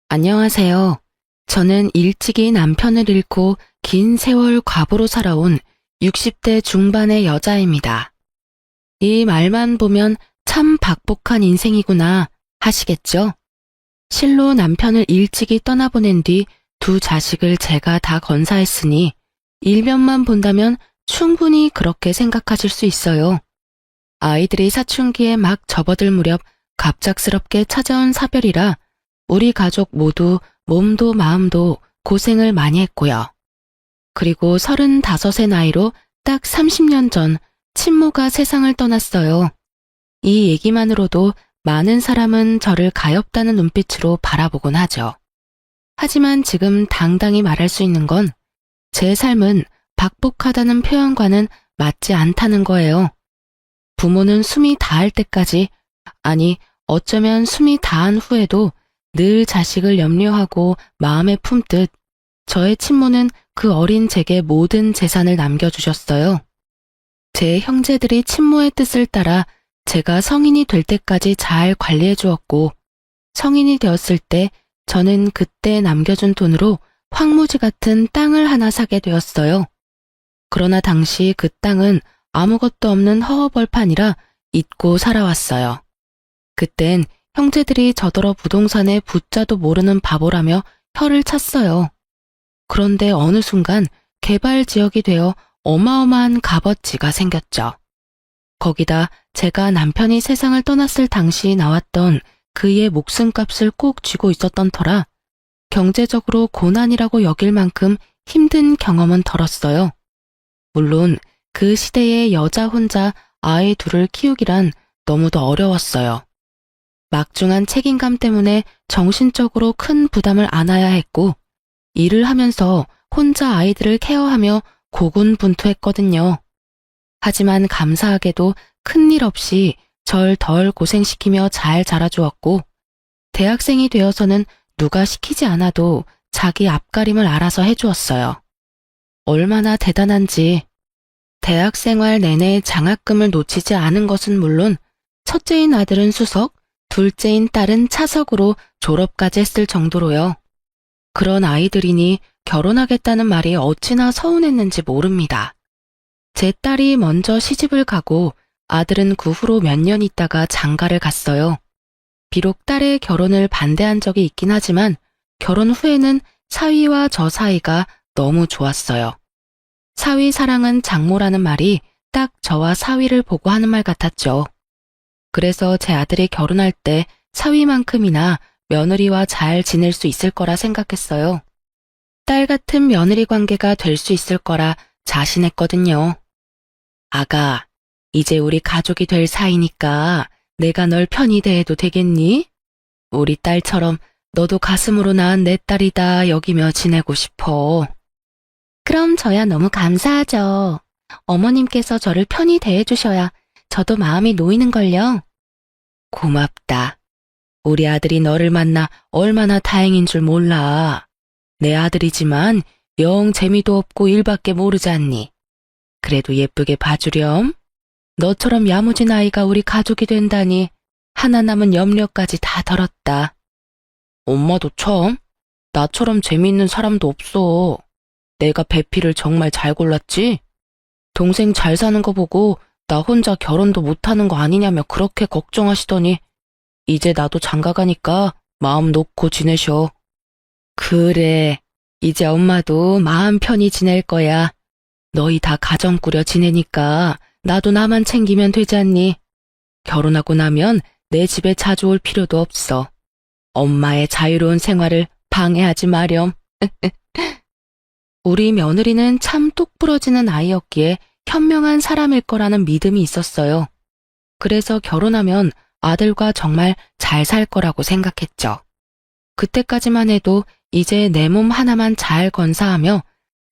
안녕하세요. 저는 일찍이 남편을 잃고 긴 세월 과부로 살아온 60대 중반의 여자입니다. 이 말만 보면 참 박복한 인생이구나 하시겠죠? 실로 남편을 일찍이 떠나보낸 뒤 두 자식을 제가 다 건사했으니 일면만 본다면 충분히 그렇게 생각하실 수 있어요. 아이들이 사춘기에 막 접어들 무렵 갑작스럽게 찾아온 사별이라 우리 가족 모두 몸도 마음도 고생을 많이 했고요. 그리고 35의 나이로 딱 30년 전 친모가 세상을 떠났어요. 이 얘기만으로도 많은 사람은 저를 가엾다는 눈빛으로 바라보곤 하죠. 하지만 지금 당당히 말할 수 있는 건 제 삶은 박복하다는 표현과는 맞지 않다는 거예요. 부모는 숨이 다할 때까지, 아니 어쩌면 숨이 다한 후에도 늘 자식을 염려하고 마음에 품듯 저의 친모는 그 어린 제게 모든 재산을 남겨주셨어요. 제 형제들이 친모의 뜻을 따라 제가 성인이 될 때까지 잘 관리해 주었고, 성인이 되었을 때 저는 그때 남겨준 돈으로 황무지 같은 땅을 하나 사게 되었어요. 그러나 당시 그 땅은 아무것도 없는 허허벌판이라 잊고 살아왔어요. 그땐 형제들이 저더러 부동산에 부자도 모르는 바보라며 혀를 찼어요. 그런데 어느 순간 개발 지역이 되어 어마어마한 값어치가 생겼죠. 거기다 제가 남편이 세상을 떠났을 당시 나왔던 그의 목숨값을 꼭 쥐고 있었던 터라 경제적으로 고난이라고 여길 만큼 힘든 경험은 덜었어요. 물론 그 시대에 여자 혼자 아이 둘을 키우기란 너무도 어려웠어요. 막중한 책임감 때문에 정신적으로 큰 부담을 안아야 했고, 일을 하면서 혼자 아이들을 케어하며 고군분투했거든요. 하지만 감사하게도 큰일 없이 절 덜 고생시키며 잘 자라주었고, 대학생이 되어서는 누가 시키지 않아도 자기 앞가림을 알아서 해주었어요. 얼마나 대단한지. 대학생활 내내 장학금을 놓치지 않은 것은 물론 첫째인 아들은 수석, 둘째인 딸은 차석으로 졸업까지 했을 정도로요. 그런 아이들이니 결혼하겠다는 말이 어찌나 서운했는지 모릅니다. 제 딸이 먼저 시집을 가고 아들은 그 후로 몇 년 있다가 장가를 갔어요. 비록 딸의 결혼을 반대한 적이 있긴 하지만 결혼 후에는 사위와 저 사이가 너무 좋았어요. 사위 사랑은 장모라는 말이 딱 저와 사위를 보고 하는 말 같았죠. 그래서 제 아들이 결혼할 때 사위만큼이나 며느리와 잘 지낼 수 있을 거라 생각했어요. 딸 같은 며느리 관계가 될 수 있을 거라 자신했거든요. 아가, 이제 우리 가족이 될 사이니까 내가 널 편히 대해도 되겠니? 우리 딸처럼 너도 가슴으로 낳은 내 딸이다 여기며 지내고 싶어. 그럼 저야 너무 감사하죠. 어머님께서 저를 편히 대해주셔야 저도 마음이 놓이는걸요. 고맙다. 우리 아들이 너를 만나 얼마나 다행인 줄 몰라. 내 아들이지만 영 재미도 없고 일밖에 모르지 않니. 그래도 예쁘게 봐주렴. 너처럼 야무진 아이가 우리 가족이 된다니 하나 남은 염려까지 다 덜었다. 엄마도 참, 나처럼 재미있는 사람도 없어. 내가 배필을 정말 잘 골랐지? 동생 잘 사는 거 보고 나 혼자 결혼도 못하는 거 아니냐며 그렇게 걱정하시더니 이제 나도 장가가니까 마음 놓고 지내셔. 그래, 이제 엄마도 마음 편히 지낼 거야. 너희 다 가정 꾸려 지내니까 나도 나만 챙기면 되지 않니? 결혼하고 나면 내 집에 자주 올 필요도 없어. 엄마의 자유로운 생활을 방해하지 마렴. 우리 며느리는 참 똑부러지는 아이였기에 현명한 사람일 거라는 믿음이 있었어요. 그래서 결혼하면 아들과 정말 잘 살 거라고 생각했죠. 그때까지만 해도 이제 내 몸 하나만 잘 건사하며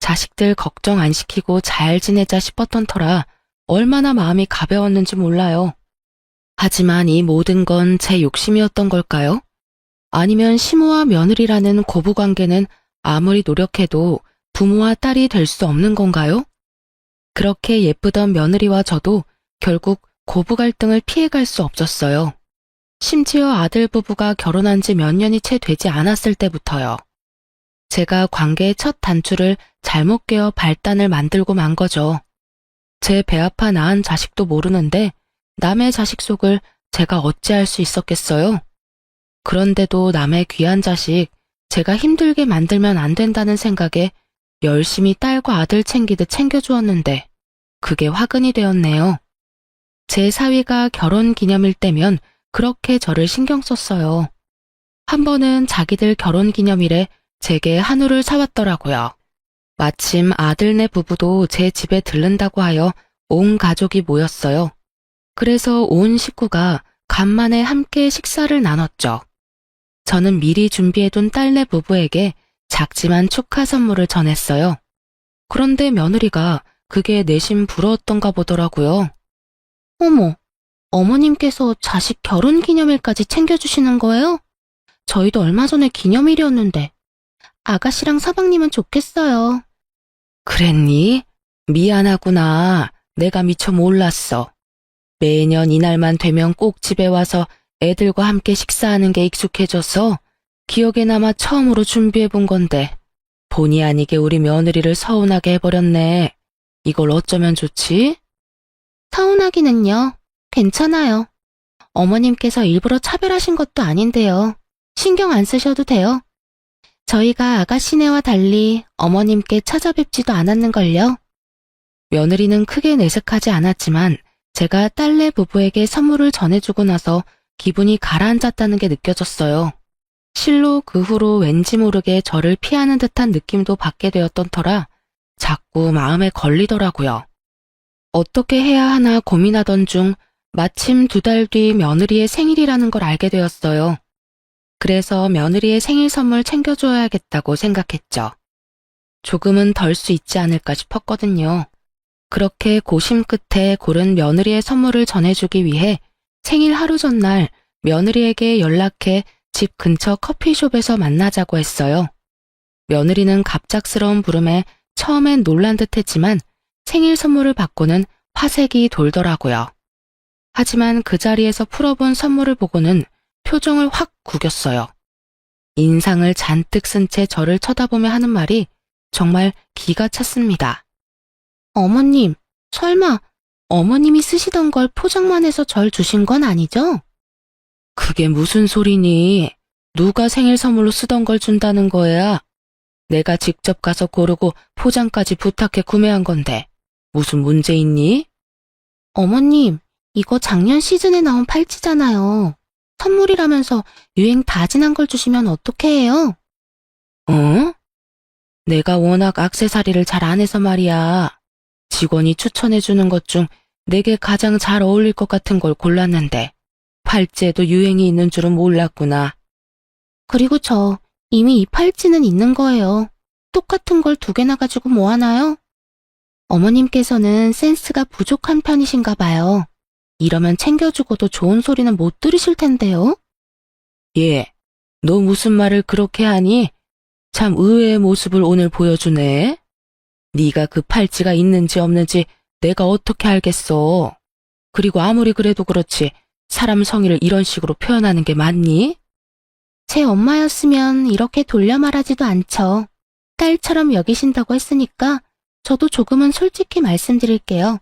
자식들 걱정 안 시키고 잘 지내자 싶었던 터라 얼마나 마음이 가벼웠는지 몰라요. 하지만 이 모든 건 제 욕심이었던 걸까요? 아니면 시모와 며느리라는 고부관계는 아무리 노력해도 부모와 딸이 될 수 없는 건가요? 그렇게 예쁘던 며느리와 저도 결국 고부 갈등을 피해갈 수 없었어요. 심지어 아들 부부가 결혼한 지 몇 년이 채 되지 않았을 때부터요. 제가 관계의 첫 단추를 잘못 깨어 발단을 만들고 만 거죠. 제 배 아파 낳은 자식도 모르는데 남의 자식 속을 제가 어찌할 수 있었겠어요? 그런데도 남의 귀한 자식 제가 힘들게 만들면 안 된다는 생각에 열심히 딸과 아들 챙기듯 챙겨주었는데 그게 화근이 되었네요. 제 사위가 결혼 기념일 때면 그렇게 저를 신경 썼어요. 한 번은 자기들 결혼 기념일에 제게 한우를 사왔더라고요. 마침 아들네 부부도 제 집에 들른다고 하여 온 가족이 모였어요. 그래서 온 식구가 간만에 함께 식사를 나눴죠. 저는 미리 준비해둔 딸네 부부에게 작지만 축하 선물을 전했어요. 그런데 며느리가 그게 내심 부러웠던가 보더라고요. 어머, 어머님께서 자식 결혼 기념일까지 챙겨주시는 거예요? 저희도 얼마 전에 기념일이었는데 아가씨랑 서방님은 좋겠어요. 그랬니? 미안하구나. 내가 미처 몰랐어. 매년 이날만 되면 꼭 집에 와서 애들과 함께 식사하는 게 익숙해져서 기억에 남아 처음으로 준비해 본 건데 본의 아니게 우리 며느리를 서운하게 해버렸네. 이걸 어쩌면 좋지? 서운하기는요. 괜찮아요. 어머님께서 일부러 차별하신 것도 아닌데요. 신경 안 쓰셔도 돼요. 저희가 아가씨네와 달리 어머님께 찾아뵙지도 않았는걸요. 며느리는 크게 내색하지 않았지만 제가 딸네 부부에게 선물을 전해주고 나서 기분이 가라앉았다는 게 느껴졌어요. 실로 그 후로 왠지 모르게 저를 피하는 듯한 느낌도 받게 되었던 터라 자꾸 마음에 걸리더라고요. 어떻게 해야 하나 고민하던 중 마침 2달 뒤 며느리의 생일이라는 걸 알게 되었어요. 그래서 며느리의 생일 선물 챙겨줘야겠다고 생각했죠. 조금은 덜 수 있지 않을까 싶었거든요. 그렇게 고심 끝에 고른 며느리의 선물을 전해주기 위해 생일 하루 전날 며느리에게 연락해 집 근처 커피숍에서 만나자고 했어요. 며느리는 갑작스러운 부름에 처음엔 놀란 듯 했지만 생일 선물을 받고는 화색이 돌더라고요. 하지만 그 자리에서 풀어본 선물을 보고는 표정을 확 구겼어요. 인상을 잔뜩 쓴 채 저를 쳐다보며 하는 말이 정말 기가 찼습니다. 어머님, 설마 어머님이 쓰시던 걸 포장만 해서 절 주신 건 아니죠? 그게 무슨 소리니? 누가 생일 선물로 쓰던 걸 준다는 거야? 내가 직접 가서 고르고 포장까지 부탁해 구매한 건데 무슨 문제 있니? 어머님, 이거 작년 시즌에 나온 팔찌잖아요. 선물이라면서 유행 다 지난 걸 주시면 어떻게 해요? 어? 내가 워낙 액세서리를 잘 안 해서 말이야. 직원이 추천해주는 것 중 내게 가장 잘 어울릴 것 같은 걸 골랐는데 팔찌에도 유행이 있는 줄은 몰랐구나. 그리고 저 이미 이 팔찌는 있는 거예요. 똑같은 걸 2개나 가지고 뭐 하나요? 어머님께서는 센스가 부족한 편이신가 봐요. 이러면 챙겨주고도 좋은 소리는 못 들으실 텐데요. 예, 너 무슨 말을 그렇게 하니? 참 의외의 모습을 오늘 보여주네. 네가 그 팔찌가 있는지 없는지 내가 어떻게 알겠어. 그리고 아무리 그래도 그렇지 사람 성의를 이런 식으로 표현하는 게 맞니? 제 엄마였으면 이렇게 돌려 말하지도 않죠. 딸처럼 여기신다고 했으니까 저도 조금은 솔직히 말씀드릴게요.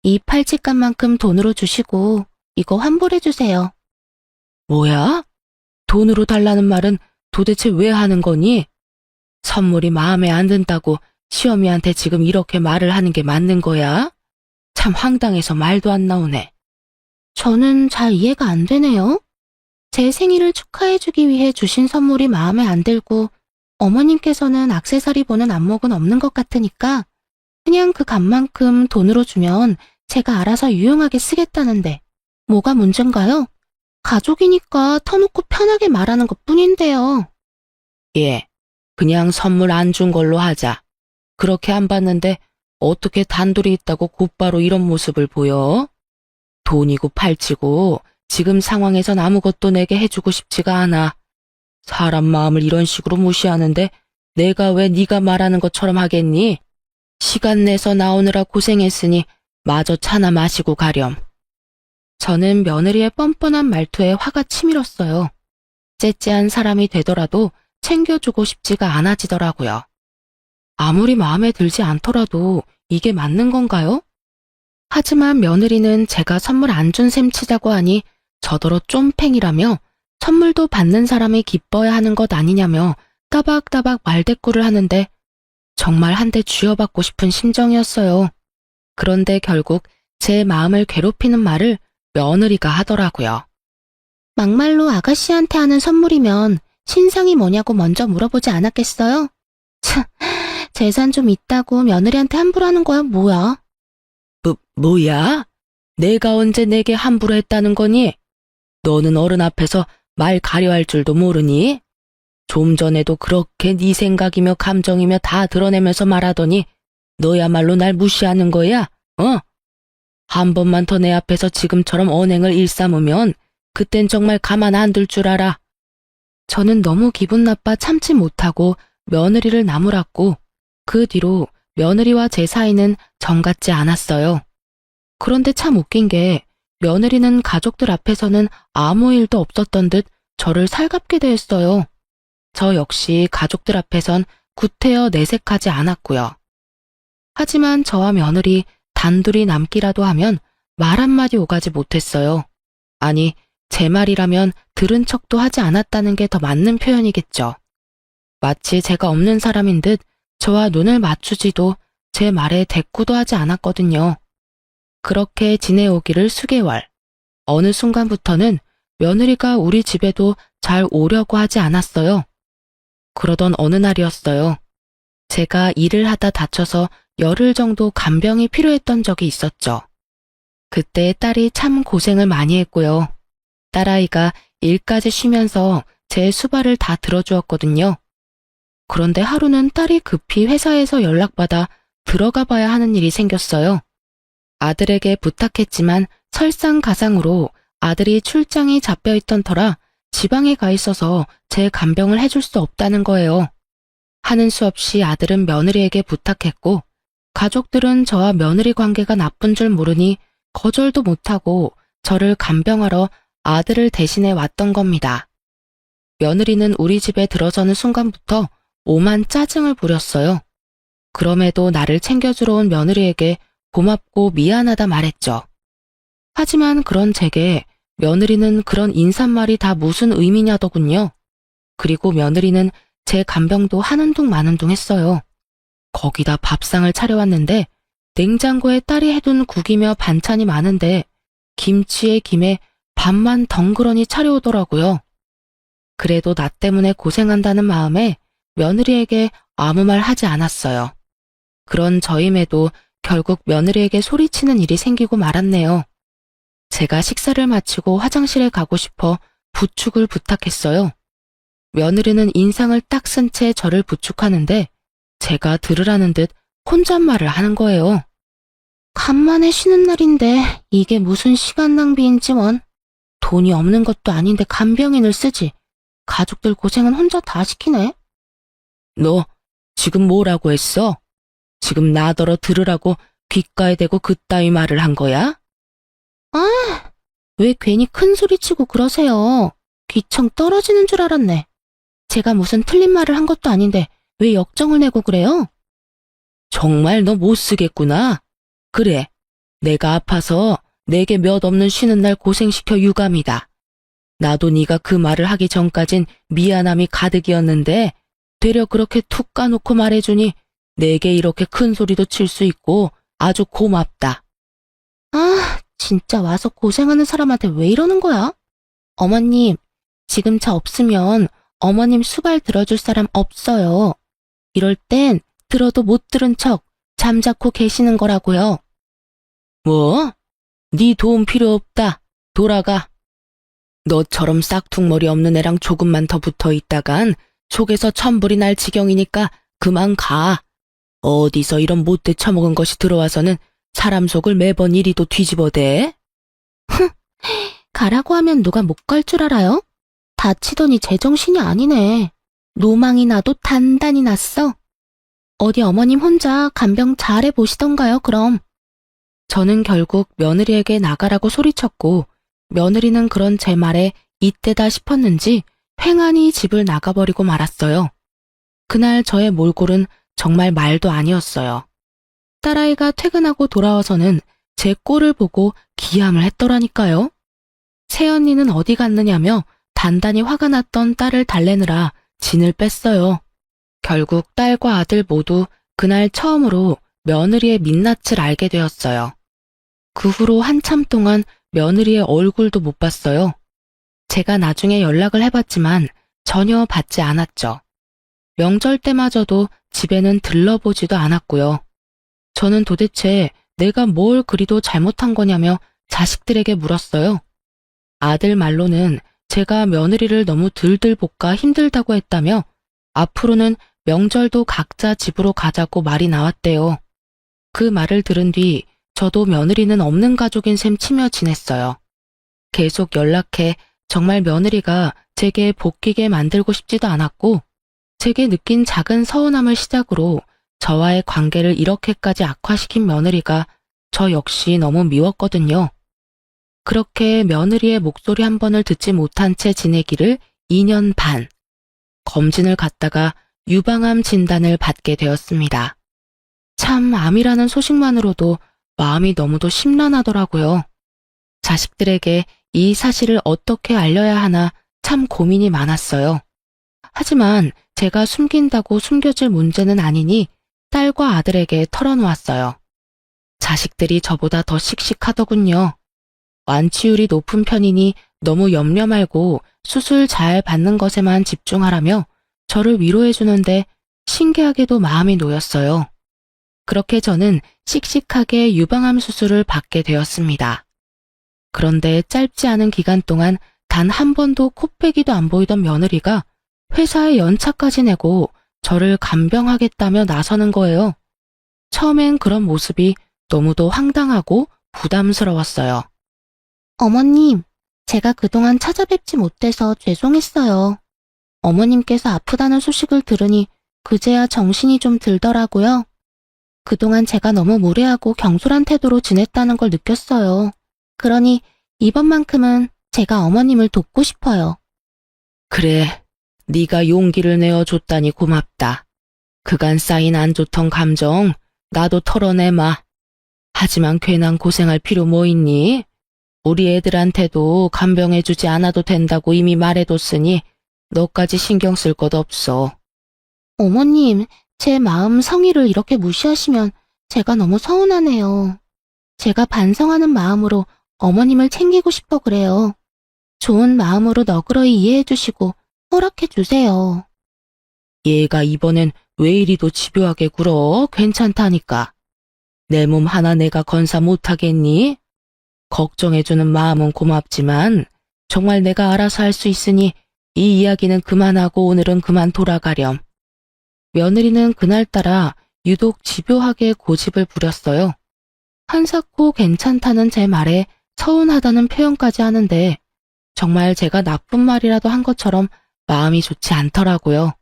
이 팔찌값만큼 돈으로 주시고 이거 환불해 주세요. 뭐야? 돈으로 달라는 말은 도대체 왜 하는 거니? 선물이 마음에 안 든다고 시어미한테 지금 이렇게 말을 하는 게 맞는 거야? 참 황당해서 말도 안 나오네. 저는 잘 이해가 안 되네요. 제 생일을 축하해주기 위해 주신 선물이 마음에 안 들고 어머님께서는 액세서리 보는 안목은 없는 것 같으니까 그냥 그 값만큼 돈으로 주면 제가 알아서 유용하게 쓰겠다는데 뭐가 문제인가요? 가족이니까 터놓고 편하게 말하는 것 뿐인데요. 예, 그냥 선물 안 준 걸로 하자. 그렇게 안 받는데 어떻게 단둘이 있다고 곧바로 이런 모습을 보여? 돈이고 팔찌고 지금 상황에선 아무것도 내게 해주고 싶지가 않아. 사람 마음을 이런 식으로 무시하는데 내가 왜 네가 말하는 것처럼 하겠니? 시간 내서 나오느라 고생했으니 마저 차나 마시고 가렴. 저는 며느리의 뻔뻔한 말투에 화가 치밀었어요. 째째한 사람이 되더라도 챙겨주고 싶지가 않아지더라고요. 아무리 마음에 들지 않더라도 이게 맞는 건가요? 하지만 며느리는 제가 선물 안 준 셈 치자고 하니 저더러 쫌팽이라며 선물도 받는 사람이 기뻐야 하는 것 아니냐며 따박따박 말대꾸를 하는데 정말 한 대 쥐어받고 싶은 심정이었어요. 그런데 결국 제 마음을 괴롭히는 말을 며느리가 하더라고요. 막말로 아가씨한테 하는 선물이면 신상이 뭐냐고 먼저 물어보지 않았겠어요? 참, 재산 좀 있다고 며느리한테 함부로 하는 거야 뭐야? 뭐야? 내가 언제 내게 함부로 했다는 거니? 너는 어른 앞에서 말 가려할 줄도 모르니? 좀 전에도 그렇게 네 생각이며 감정이며 다 드러내면서 말하더니 너야말로 날 무시하는 거야? 한 번만 더 내 앞에서 지금처럼 언행을 일삼으면 그땐 정말 가만 안 둘 줄 알아. 저는 너무 기분 나빠 참지 못하고 며느리를 나무랐고 그 뒤로 며느리와 제 사이는 정 같지 않았어요. 그런데 참 웃긴 게 며느리는 가족들 앞에서는 아무 일도 없었던 듯 저를 살갑게 대했어요. 저 역시 가족들 앞에선 구태여 내색하지 않았고요. 하지만 저와 며느리 단둘이 남기라도 하면 말 한마디 오가지 못했어요. 아니, 제 말이라면 들은 척도 하지 않았다는 게 더 맞는 표현이겠죠. 마치 제가 없는 사람인 듯 저와 눈을 맞추지도 제 말에 대꾸도 하지 않았거든요. 그렇게 지내오기를 수개월. 어느 순간부터는 며느리가 우리 집에도 잘 오려고 하지 않았어요. 그러던 어느 날이었어요. 제가 일을 하다 다쳐서 열흘 정도 간병이 필요했던 적이 있었죠. 그때 딸이 참 고생을 많이 했고요. 딸아이가 일까지 쉬면서 제 수발을 다 들어주었거든요. 그런데 하루는 딸이 급히 회사에서 연락받아 들어가 봐야 하는 일이 생겼어요. 아들에게 부탁했지만 설상가상으로 아들이 출장이 잡혀있던 터라 지방에 가 있어서 제 간병을 해줄 수 없다는 거예요. 하는 수 없이 아들은 며느리에게 부탁했고 가족들은 저와 며느리 관계가 나쁜 줄 모르니 거절도 못하고 저를 간병하러 아들을 대신해 왔던 겁니다. 며느리는 우리 집에 들어서는 순간부터 오만 짜증을 부렸어요. 그럼에도 나를 챙겨주러 온 며느리에게 고맙고 미안하다 말했죠. 하지만 그런 제게 며느리는 그런 인사말이 다 무슨 의미냐더군요. 그리고 며느리는 제 간병도 하는 둥 마는 둥 했어요. 거기다 밥상을 차려왔는데 냉장고에 딸이 해둔 국이며 반찬이 많은데 김치에 김에 밥만 덩그러니 차려오더라고요. 그래도 나 때문에 고생한다는 마음에 며느리에게 아무 말 하지 않았어요. 그런 저임에도 결국 며느리에게 소리치는 일이 생기고 말았네요. 제가 식사를 마치고 화장실에 가고 싶어 부축을 부탁했어요. 며느리는 인상을 딱 쓴 채 저를 부축하는데 제가 들으라는 듯 혼잣말을 하는 거예요. 간만에 쉬는 날인데 이게 무슨 시간 낭비인지 원. 돈이 없는 것도 아닌데 간병인을 쓰지. 가족들 고생은 혼자 다 시키네. 너 지금 뭐라고 했어? 지금 나더러 들으라고 귓가에 대고 그따위 말을 한 거야? 아, 왜 괜히 큰 소리 치고 그러세요. 귀청 떨어지는 줄 알았네. 제가 무슨 틀린 말을 한 것도 아닌데 왜 역정을 내고 그래요? 정말 너 못 쓰겠구나. 그래, 내가 아파서 내게 몇 없는 쉬는 날 고생시켜 유감이다. 나도 네가 그 말을 하기 전까진 미안함이 가득이었는데 되려 그렇게 툭 까놓고 말해주니 내게 이렇게 큰 소리도 칠 수 있고 아주 고맙다. 아, 진짜 와서 고생하는 사람한테 왜 이러는 거야? 어머님, 지금 저 없으면 어머님 수발 들어줄 사람 없어요. 이럴 땐 들어도 못 들은 척 잠자코 계시는 거라고요. 뭐? 네 도움 필요 없다. 돌아가. 너처럼 싹퉁머리 없는 애랑 조금만 더 붙어 있다간 속에서 천불이 날 지경이니까 그만 가. 어디서 이런 못돼 처먹은 것이 들어와서는 사람 속을 매번 이리도 뒤집어대. 흥, 가라고 하면 누가 못 갈 줄 알아요? 다치더니 제정신이 아니네. 노망이 나도 단단히 났어. 어디 어머님 혼자 간병 잘해 보시던가요, 그럼. 저는 결국 며느리에게 나가라고 소리쳤고 며느리는 그런 제 말에 이때다 싶었는지 횡하니 집을 나가버리고 말았어요. 그날 저의 몰골은 정말 말도 아니었어요. 딸아이가 퇴근하고 돌아와서는 제 꼴을 보고 기함을 했더라니까요. 새언니는 어디 갔느냐며 단단히 화가 났던 딸을 달래느라 진을 뺐어요. 결국 딸과 아들 모두 그날 처음으로 며느리의 민낯을 알게 되었어요. 그 후로 한참 동안 며느리의 얼굴도 못 봤어요. 제가 나중에 연락을 해봤지만 전혀 받지 않았죠. 명절 때마저도 집에는 들러보지도 않았고요. 저는 도대체 내가 뭘 그리도 잘못한 거냐며 자식들에게 물었어요. 아들 말로는 제가 며느리를 너무 들들 볶아 힘들다고 했다며 앞으로는 명절도 각자 집으로 가자고 말이 나왔대요. 그 말을 들은 뒤 저도 며느리는 없는 가족인 셈 치며 지냈어요. 계속 연락해 정말 며느리가 제게 복귀게 만들고 싶지도 않았고 제게 느낀 작은 서운함을 시작으로 저와의 관계를 이렇게까지 악화시킨 며느리가 저 역시 너무 미웠거든요. 그렇게 며느리의 목소리 한 번을 듣지 못한 채 지내기를 2년 반. 검진을 갔다가 유방암 진단을 받게 되었습니다. 참 암이라는 소식만으로도 마음이 너무도 심란하더라고요. 자식들에게 이 사실을 어떻게 알려야 하나 참 고민이 많았어요. 하지만 제가 숨긴다고 숨겨질 문제는 아니니 딸과 아들에게 털어놓았어요. 자식들이 저보다 더 씩씩하더군요. 완치율이 높은 편이니 너무 염려 말고 수술 잘 받는 것에만 집중하라며 저를 위로해주는데 신기하게도 마음이 놓였어요. 그렇게 저는 씩씩하게 유방암 수술을 받게 되었습니다. 그런데 짧지 않은 기간 동안 단 한 번도 코빼기도 안 보이던 며느리가 회사에 연차까지 내고 저를 간병하겠다며 나서는 거예요. 처음엔 그런 모습이 너무도 황당하고 부담스러웠어요. 어머님, 제가 그동안 찾아뵙지 못해서 죄송했어요. 어머님께서 아프다는 소식을 들으니 그제야 정신이 좀 들더라고요. 그동안 제가 너무 무례하고 경솔한 태도로 지냈다는 걸 느꼈어요. 그러니 이번만큼은 제가 어머님을 돕고 싶어요. 그래, 네가 용기를 내어줬다니 고맙다. 그간 쌓인 안 좋던 감정 나도 털어내마. 하지만 괜한 고생할 필요 뭐 있니? 우리 애들한테도 간병해주지 않아도 된다고 이미 말해뒀으니 너까지 신경 쓸 것 없어. 어머님, 제 마음 성의를 이렇게 무시하시면 제가 너무 서운하네요. 제가 반성하는 마음으로 어머님을 챙기고 싶어 그래요. 좋은 마음으로 너그러이 이해해주시고 허락해주세요. 얘가 이번엔 왜 이리도 집요하게 굴어? 괜찮다니까. 내 몸 하나 내가 건사 못하겠니? 걱정해주는 마음은 고맙지만 정말 내가 알아서 할 수 있으니 이 이야기는 그만하고 오늘은 그만 돌아가렴. 며느리는 그날따라 유독 집요하게 고집을 부렸어요. 한사코 괜찮다는 제 말에 서운하다는 표현까지 하는데 정말 제가 나쁜 말이라도 한 것처럼 마음이 좋지 않더라고요.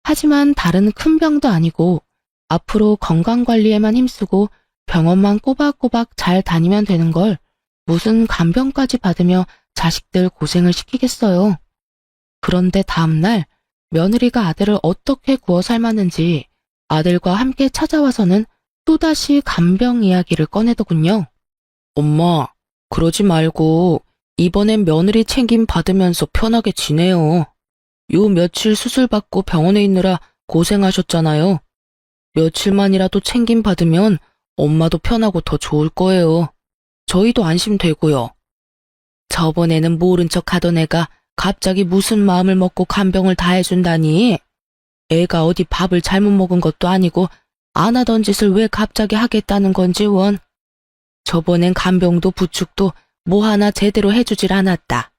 하지만 다른 큰 병도 아니고 앞으로 건강관리에만 힘쓰고 병원만 꼬박꼬박 잘 다니면 되는 걸 무슨 간병까지 받으며 자식들 고생을 시키겠어요. 그런데 다음날 며느리가 아들을 어떻게 구워 삶았는지 아들과 함께 찾아와서는 또다시 간병 이야기를 꺼내더군요. 엄마, 그러지 말고 이번엔 며느리 챙김 받으면서 편하게 지내요. 요 며칠 수술 받고 병원에 있느라 고생하셨잖아요. 며칠만이라도 챙김 받으면 엄마도 편하고 더 좋을 거예요. 저희도 안심되고요. 저번에는 모른 척 하던 애가 갑자기 무슨 마음을 먹고 간병을 다 해준다니. 애가 어디 밥을 잘못 먹은 것도 아니고 안 하던 짓을 왜 갑자기 하겠다는 건지 원. 저번엔 간병도 부축도 뭐 하나 제대로 해주질 않았다.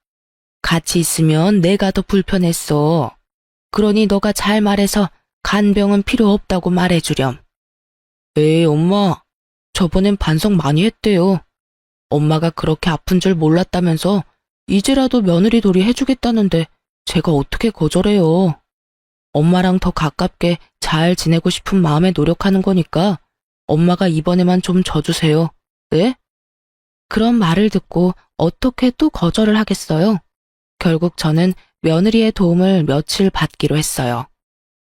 같이 있으면 내가 더 불편했어. 그러니 너가 잘 말해서 간병은 필요 없다고 말해주렴. 에이, 엄마. 저번엔 반성 많이 했대요. 엄마가 그렇게 아픈 줄 몰랐다면서 이제라도 며느리 돌이 해주겠다는데 제가 어떻게 거절해요. 엄마랑 더 가깝게 잘 지내고 싶은 마음에 노력하는 거니까 엄마가 이번에만 좀 져주세요. 네? 그런 말을 듣고 어떻게 또 거절을 하겠어요? 결국 저는 며느리의 도움을 며칠 받기로 했어요.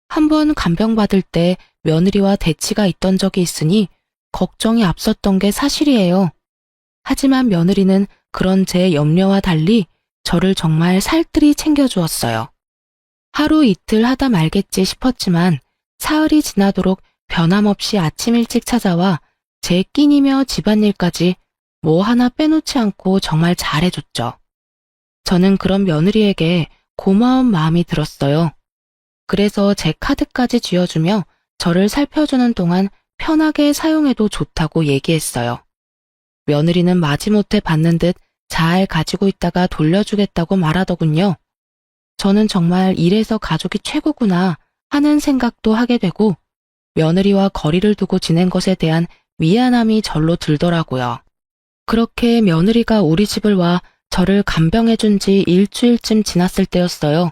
한번 간병받을 때 며느리와 대치가 있던 적이 있으니 걱정이 앞섰던 게 사실이에요. 하지만 며느리는 그런 제 염려와 달리 저를 정말 살뜰히 챙겨주었어요. 하루 이틀 하다 말겠지 싶었지만 사흘이 지나도록 변함없이 아침 일찍 찾아와 제 끼니며 집안일까지 뭐 하나 빼놓지 않고 정말 잘해줬죠. 저는 그런 며느리에게 고마운 마음이 들었어요. 그래서 제 카드까지 쥐어주며 저를 살펴주는 동안 편하게 사용해도 좋다고 얘기했어요. 며느리는 마지못해 받는 듯 잘 가지고 있다가 돌려주겠다고 말하더군요. 저는 정말 이래서 가족이 최고구나 하는 생각도 하게 되고 며느리와 거리를 두고 지낸 것에 대한 미안함이 절로 들더라고요. 그렇게 며느리가 우리 집을 와 저를 간병해준 지 일주일쯤 지났을 때였어요.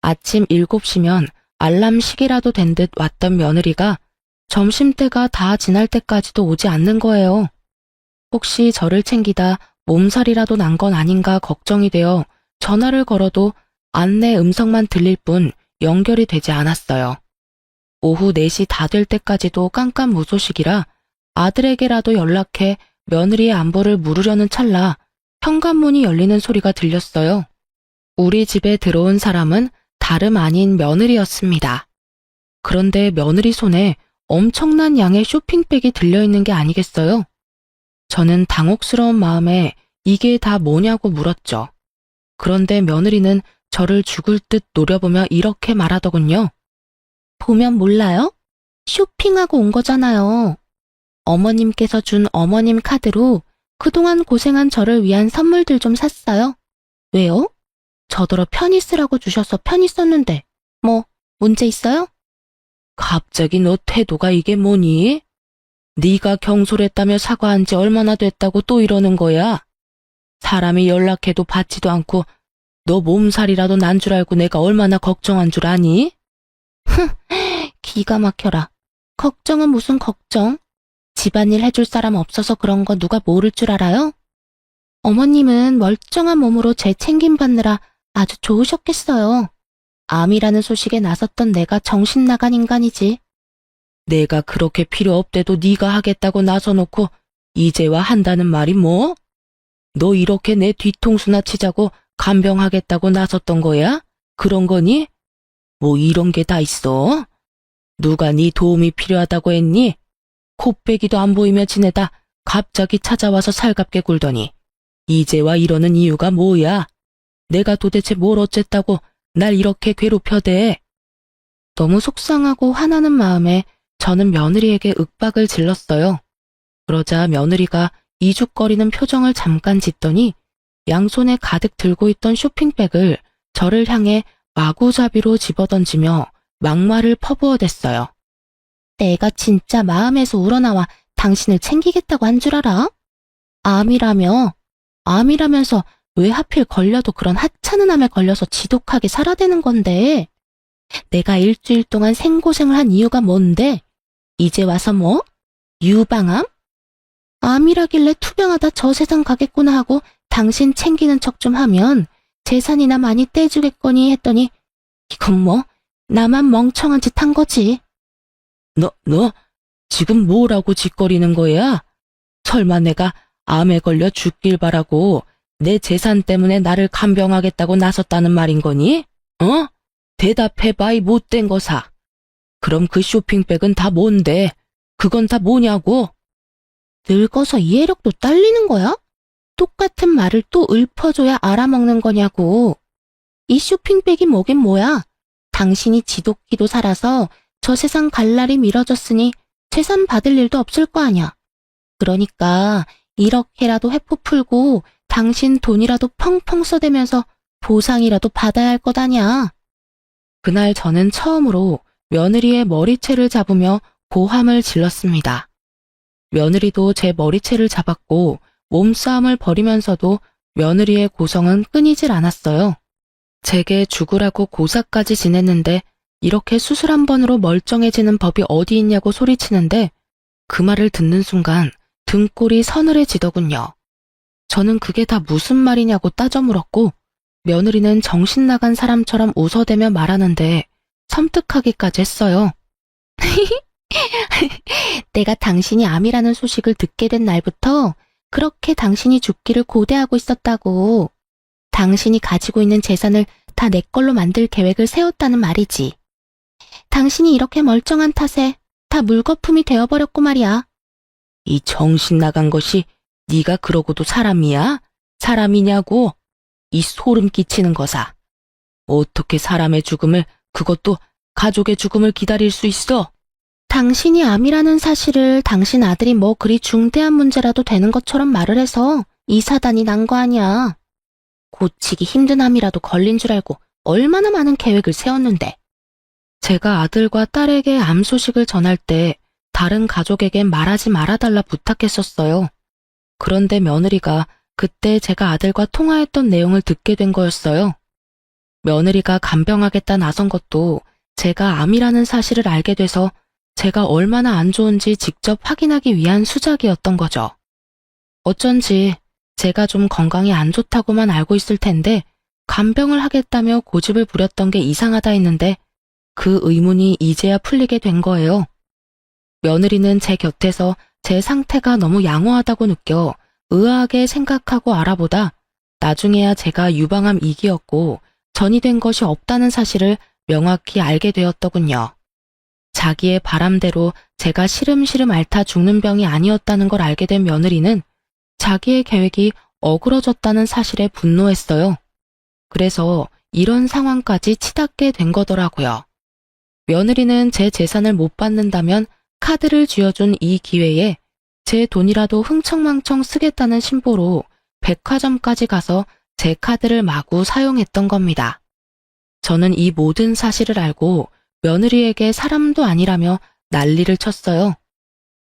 아침 7시면 알람 시기라도 된 듯 왔던 며느리가 점심때가 다 지날 때까지도 오지 않는 거예요. 혹시 저를 챙기다 몸살이라도 난 건 아닌가 걱정이 되어 전화를 걸어도 안내 음성만 들릴 뿐 연결이 되지 않았어요. 오후 4시 다 될 때까지도 깜깜무소식이라 아들에게라도 연락해 며느리의 안부를 물으려는 찰나 현관문이 열리는 소리가 들렸어요. 우리 집에 들어온 사람은 다름 아닌 며느리였습니다. 그런데 며느리 손에 엄청난 양의 쇼핑백이 들려있는 게 아니겠어요? 저는 당혹스러운 마음에 이게 다 뭐냐고 물었죠. 그런데 며느리는 저를 죽을 듯 노려보며 이렇게 말하더군요. 보면 몰라요? 쇼핑하고 온 거잖아요. 어머님께서 준 어머님 카드로 그동안 고생한 저를 위한 선물들 좀 샀어요. 왜요? 저더러 편히 쓰라고 주셔서 편히 썼는데 뭐 문제 있어요? 갑자기 너 태도가 이게 뭐니? 네가 경솔했다며 사과한 지 얼마나 됐다고 또 이러는 거야? 사람이 연락해도 받지도 않고 너 몸살이라도 난 줄 알고 내가 얼마나 걱정한 줄 아니? 기가 막혀라. 걱정은 무슨 걱정? 집안일 해줄 사람 없어서 그런 거 누가 모를 줄 알아요? 어머님은 멀쩡한 몸으로 제 챙김받느라 아주 좋으셨겠어요. 암이라는 소식에 나섰던 내가 정신 나간 인간이지. 내가 그렇게 필요 없대도 네가 하겠다고 나서놓고 이제와 한다는 말이 뭐? 너 이렇게 내 뒤통수나 치자고 간병하겠다고 나섰던 거야? 그런 거니? 뭐 이런 게 다 있어? 누가 네 도움이 필요하다고 했니? 코빼기도 안 보이며 지내다 갑자기 찾아와서 살갑게 굴더니 이제와 이러는 이유가 뭐야? 내가 도대체 뭘 어쨌다고 날 이렇게 괴롭혀대? 너무 속상하고 화나는 마음에 저는 며느리에게 윽박을 질렀어요. 그러자 며느리가 이죽거리는 표정을 잠깐 짓더니 양손에 가득 들고 있던 쇼핑백을 저를 향해 마구잡이로 집어던지며 막말을 퍼부어댔어요. 내가 진짜 마음에서 우러나와 당신을 챙기겠다고 한 줄 알아? 암이라면서 왜 하필 걸려도 그런 하찮은 암에 걸려서 지독하게 살아대는 건데? 내가 일주일 동안 생고생을 한 이유가 뭔데? 이제 와서 뭐? 유방암? 암이라길래 투병하다 저 세상 가겠구나 하고 당신 챙기는 척 좀 하면 재산이나 많이 떼주겠거니 했더니 이건 뭐 나만 멍청한 짓 한 거지. 너 지금 뭐라고 짓거리는 거야? 설마 내가 암에 걸려 죽길 바라고 내 재산 때문에 나를 간병하겠다고 나섰다는 말인 거니? 어? 대답해봐 이 못된 거사. 그럼 그 쇼핑백은 다 뭔데? 그건 다 뭐냐고? 늙어서 이해력도 딸리는 거야? 똑같은 말을 또 읊어줘야 알아먹는 거냐고. 이 쇼핑백이 뭐긴 뭐야? 당신이 지독히도 살아서 저 세상 갈 날이 미뤄졌으니 재산 받을 일도 없을 거 아냐. 그러니까 이렇게라도 회포 풀고 당신 돈이라도 펑펑 써대면서 보상이라도 받아야 할 것 아냐. 그날 저는 처음으로 며느리의 머리채를 잡으며 고함을 질렀습니다. 며느리도 제 머리채를 잡았고 몸싸움을 벌이면서도 며느리의 고성은 끊이질 않았어요. 제게 죽으라고 고사까지 지냈는데 이렇게 수술 한 번으로 멀쩡해지는 법이 어디 있냐고 소리치는데 그 말을 듣는 순간 등골이 서늘해지더군요. 저는 그게 다 무슨 말이냐고 따져 물었고, 며느리는 정신 나간 사람처럼 웃어대며 말하는데 섬뜩하기까지 했어요. 내가 당신이 암이라는 소식을 듣게 된 날부터 그렇게 당신이 죽기를 고대하고 있었다고. 당신이 가지고 있는 재산을 다 내 걸로 만들 계획을 세웠다는 말이지. 당신이 이렇게 멀쩡한 탓에 다 물거품이 되어버렸고 말이야. 이 정신 나간 것이 네가 그러고도 사람이야? 사람이냐고? 이 소름 끼치는 거사. 어떻게 사람의 죽음을, 그것도 가족의 죽음을 기다릴 수 있어? 당신이 암이라는 사실을 당신 아들이 뭐 그리 중대한 문제라도 되는 것처럼 말을 해서 이 사단이 난 거 아니야. 고치기 힘든 암이라도 걸린 줄 알고 얼마나 많은 계획을 세웠는데. 제가 아들과 딸에게 암 소식을 전할 때 다른 가족에게 말하지 말아달라 부탁했었어요. 그런데 며느리가 그때 제가 아들과 통화했던 내용을 듣게 된 거였어요. 며느리가 간병하겠다 나선 것도 제가 암이라는 사실을 알게 돼서 제가 얼마나 안 좋은지 직접 확인하기 위한 수작이었던 거죠. 어쩐지 제가 좀 건강이 안 좋다고만 알고 있을 텐데 간병을 하겠다며 고집을 부렸던 게 이상하다 했는데 그 의문이 이제야 풀리게 된 거예요. 며느리는 제 곁에서 제 상태가 너무 양호하다고 느껴 의아하게 생각하고 알아보다 나중에야 제가 유방암 2기였고 전이 된 것이 없다는 사실을 명확히 알게 되었더군요. 자기의 바람대로 제가 시름시름 앓다 죽는 병이 아니었다는 걸 알게 된 며느리는 자기의 계획이 어그러졌다는 사실에 분노했어요. 그래서 이런 상황까지 치닫게 된 거더라고요. 며느리는 제 재산을 못 받는다면 카드를 쥐어준 이 기회에 제 돈이라도 흥청망청 쓰겠다는 심보로 백화점까지 가서 제 카드를 마구 사용했던 겁니다. 저는 이 모든 사실을 알고 며느리에게 사람도 아니라며 난리를 쳤어요.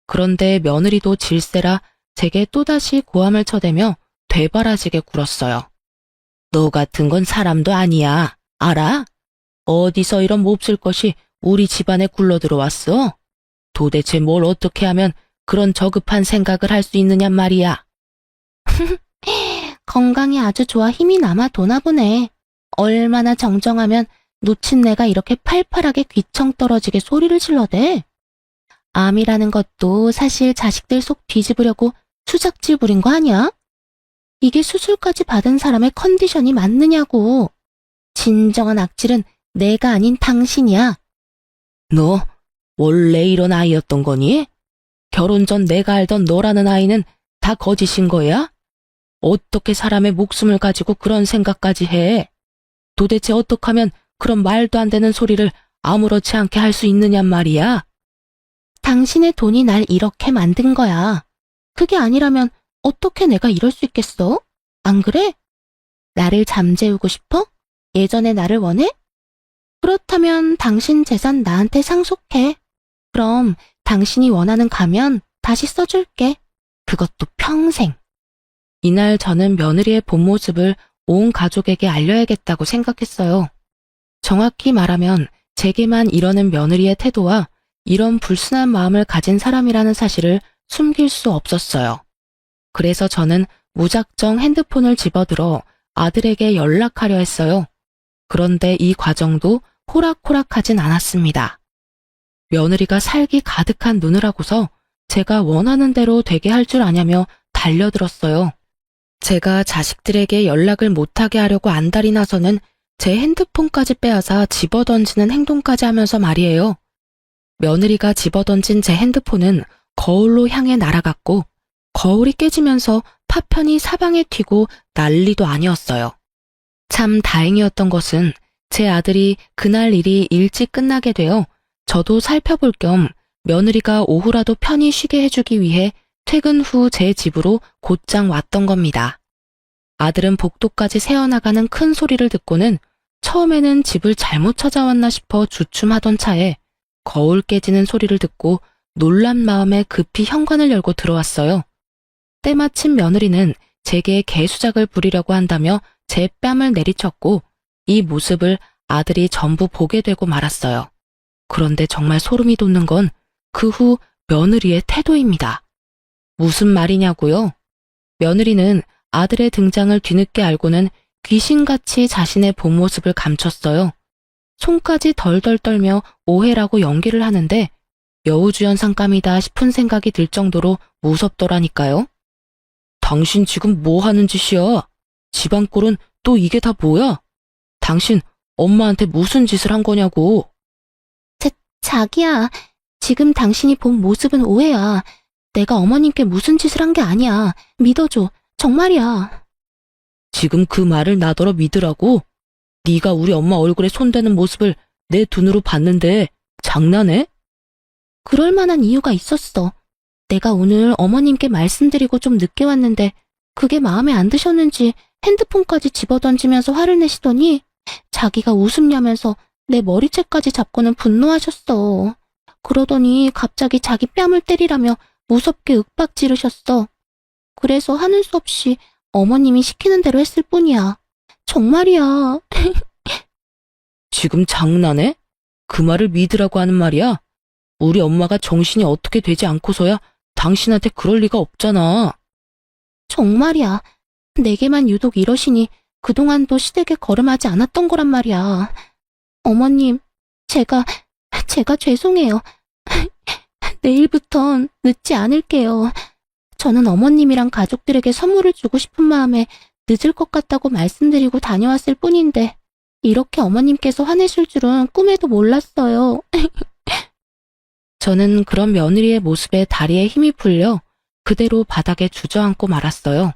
그런데 며느리도 질세라 제게 또다시 고함을 쳐대며 되바라지게 굴었어요. 너 같은 건 사람도 아니야. 알아? 어디서 이런 몹쓸 것이 우리 집안에 굴러들어왔어? 도대체 뭘 어떻게 하면 그런 저급한 생각을 할 수 있느냔 말이야. 건강이 아주 좋아 힘이 남아 도나 보네. 얼마나 정정하면 놓친 내가 이렇게 팔팔하게 귀청 떨어지게 소리를 질러대. 암이라는 것도 사실 자식들 속 뒤집으려고 수작질 부린 거 아니야? 이게 수술까지 받은 사람의 컨디션이 맞느냐고. 진정한 악질은 내가 아닌 당신이야. 너 원래 이런 아이였던 거니? 결혼 전 내가 알던 너라는 아이는 다 거짓인 거야? 어떻게 사람의 목숨을 가지고 그런 생각까지 해? 도대체 어떻게 하면 그런 말도 안 되는 소리를 아무렇지 않게 할 수 있느냔 말이야? 당신의 돈이 날 이렇게 만든 거야. 그게 아니라면 어떻게 내가 이럴 수 있겠어? 안 그래? 나를 잠재우고 싶어? 예전의 나를 원해? 그렇다면 당신 재산 나한테 상속해. 그럼 당신이 원하는 가면 다시 써줄게. 그것도 평생. 이날 저는 며느리의 본 모습을 온 가족에게 알려야겠다고 생각했어요. 정확히 말하면 제게만 이러는 며느리의 태도와 이런 불순한 마음을 가진 사람이라는 사실을 숨길 수 없었어요. 그래서 저는 무작정 핸드폰을 집어들어 아들에게 연락하려 했어요. 그런데 이 과정도 호락호락하진 않았습니다. 며느리가 살기 가득한 눈을 하고서 제가 원하는 대로 되게 할 줄 아냐며 달려들었어요. 제가 자식들에게 연락을 못하게 하려고 안달이 나서는 제 핸드폰까지 빼앗아 집어던지는 행동까지 하면서 말이에요. 며느리가 집어던진 제 핸드폰은 거울로 향해 날아갔고 거울이 깨지면서 파편이 사방에 튀고 난리도 아니었어요. 참 다행이었던 것은 제 아들이 그날 일이 일찍 끝나게 되어 저도 살펴볼 겸 며느리가 오후라도 편히 쉬게 해주기 위해 퇴근 후 제 집으로 곧장 왔던 겁니다. 아들은 복도까지 새어나가는 큰 소리를 듣고는 처음에는 집을 잘못 찾아왔나 싶어 주춤하던 차에 거울 깨지는 소리를 듣고 놀란 마음에 급히 현관을 열고 들어왔어요. 때마침 며느리는 제게 개수작을 부리려고 한다며 제 뺨을 내리쳤고 이 모습을 아들이 전부 보게 되고 말았어요. 그런데 정말 소름이 돋는 건 그 후 며느리의 태도입니다. 무슨 말이냐고요? 며느리는 아들의 등장을 뒤늦게 알고는 귀신같이 자신의 본 모습을 감췄어요. 손까지 덜덜 떨며 오해라고 연기를 하는데 여우주연상감이다 싶은 생각이 들 정도로 무섭더라니까요. 당신 지금 뭐 하는 짓이야? 집안 꼴은 또 이게 다 뭐야? 당신 엄마한테 무슨 짓을 한 거냐고. 자기야, 지금 당신이 본 모습은 오해야. 내가 어머님께 무슨 짓을 한 게 아니야. 믿어줘. 정말이야. 지금 그 말을 나더러 믿으라고? 네가 우리 엄마 얼굴에 손대는 모습을 내 눈으로 봤는데 장난해? 그럴 만한 이유가 있었어. 내가 오늘 어머님께 말씀드리고 좀 늦게 왔는데 그게 마음에 안 드셨는지 핸드폰까지 집어던지면서 화를 내시더니 자기가 웃음냐면서 내 머리채까지 잡고는 분노하셨어. 그러더니 갑자기 자기 뺨을 때리라며 무섭게 윽박 지르셨어. 그래서 하는 수 없이 어머님이 시키는 대로 했을 뿐이야. 정말이야. 지금 장난해? 그 말을 믿으라고 하는 말이야? 우리 엄마가 정신이 어떻게 되지 않고서야 당신한테 그럴 리가 없잖아. 정말이야. 내게만 유독 이러시니 그동안도 시댁에 거름하지 않았던 거란 말이야. 어머님, 제가 죄송해요. 내일부턴 늦지 않을게요. 저는 어머님이랑 가족들에게 선물을 주고 싶은 마음에 늦을 것 같다고 말씀드리고 다녀왔을 뿐인데 이렇게 어머님께서 화내실 줄은 꿈에도 몰랐어요. 저는 그런 며느리의 모습에 다리에 힘이 풀려 그대로 바닥에 주저앉고 말았어요.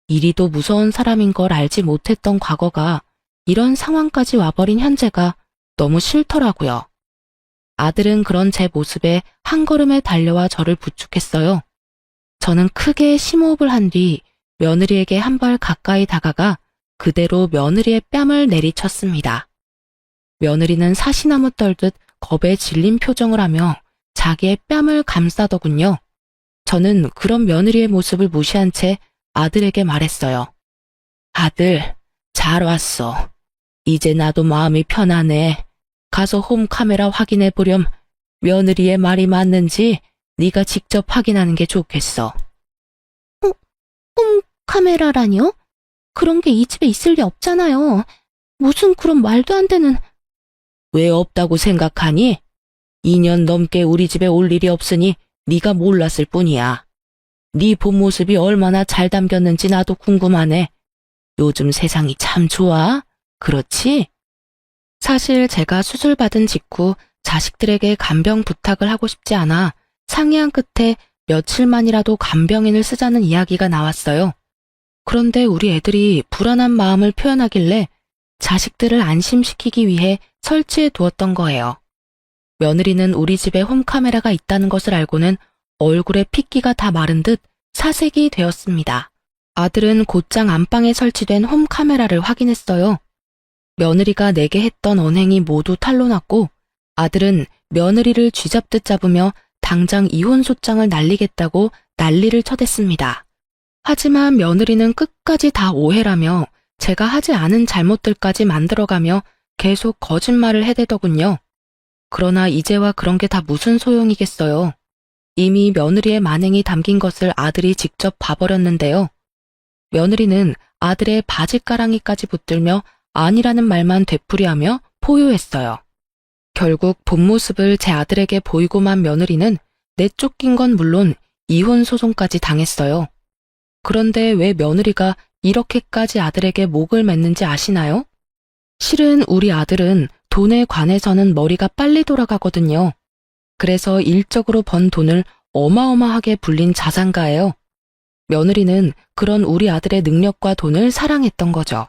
이리도 무서운 사람인 걸 알지 못했던 과거가 이런 상황까지 와버린 현재가 너무 싫더라고요. 아들은 그런 제 모습에 한 걸음에 달려와 저를 부축했어요. 저는 크게 심호흡을 한 뒤 며느리에게 한 발 가까이 다가가 그대로 며느리의 뺨을 내리쳤습니다. 며느리는 사시나무 떨듯 겁에 질린 표정을 하며 자기의 뺨을 감싸더군요. 저는 그런 며느리의 모습을 무시한 채 아들에게 말했어요. 아들, 잘 왔어. 이제 나도 마음이 편하네. 가서 홈카메라 확인해 보렴. 며느리의 말이 맞는지 네가 직접 확인하는 게 좋겠어. 홈카메라라니요? 그런 게 이 집에 있을 리 없잖아요. 무슨 그런 말도 안 되는... 왜 없다고 생각하니? 2년 넘게 우리 집에 올 일이 없으니 네가 몰랐을 뿐이야. 네 본 모습이 얼마나 잘 담겼는지 나도 궁금하네. 요즘 세상이 참 좋아. 그렇지? 사실 제가 수술받은 직후 자식들에게 간병 부탁을 하고 싶지 않아 상의한 끝에 며칠만이라도 간병인을 쓰자는 이야기가 나왔어요. 그런데 우리 애들이 불안한 마음을 표현하길래 자식들을 안심시키기 위해 설치해 두었던 거예요. 며느리는 우리 집에 홈카메라가 있다는 것을 알고는 얼굴에 핏기가 다 마른 듯 사색이 되었습니다. 아들은 곧장 안방에 설치된 홈카메라를 확인했어요. 며느리가 내게 했던 언행이 모두 탄로났고 아들은 며느리를 쥐잡듯 잡으며 당장 이혼소장을 날리겠다고 난리를 쳐댔습니다. 하지만 며느리는 끝까지 다 오해라며 제가 하지 않은 잘못들까지 만들어가며 계속 거짓말을 해대더군요. 그러나 이제와 그런 게 다 무슨 소용이겠어요. 이미 며느리의 만행이 담긴 것을 아들이 직접 봐버렸는데요. 며느리는 아들의 바지가랑이까지 붙들며 아니라는 말만 되풀이하며 포효했어요. 결국 본 모습을 제 아들에게 보이고만 며느리는 내쫓긴 건 물론 이혼 소송까지 당했어요. 그런데 왜 며느리가 이렇게까지 아들에게 목을 맸는지 아시나요? 실은 우리 아들은 돈에 관해서는 머리가 빨리 돌아가거든요. 그래서 일적으로 번 돈을 어마어마하게 불린 자산가예요. 며느리는 그런 우리 아들의 능력과 돈을 사랑했던 거죠.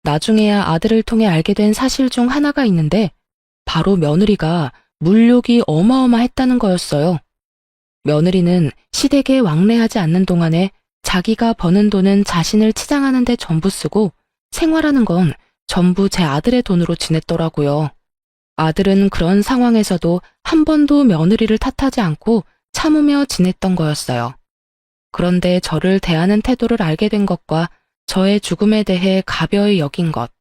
나중에야 아들을 통해 알게 된 사실 중 하나가 있는데 바로 며느리가 물욕이 어마어마했다는 거였어요. 며느리는 시댁에 왕래하지 않는 동안에 자기가 버는 돈은 자신을 치장하는 데 전부 쓰고 생활하는 건 전부 제 아들의 돈으로 지냈더라고요. 아들은 그런 상황에서도 한 번도 며느리를 탓하지 않고 참으며 지냈던 거였어요. 그런데 저를 대하는 태도를 알게 된 것과 저의 죽음에 대해 가벼이 여긴 것,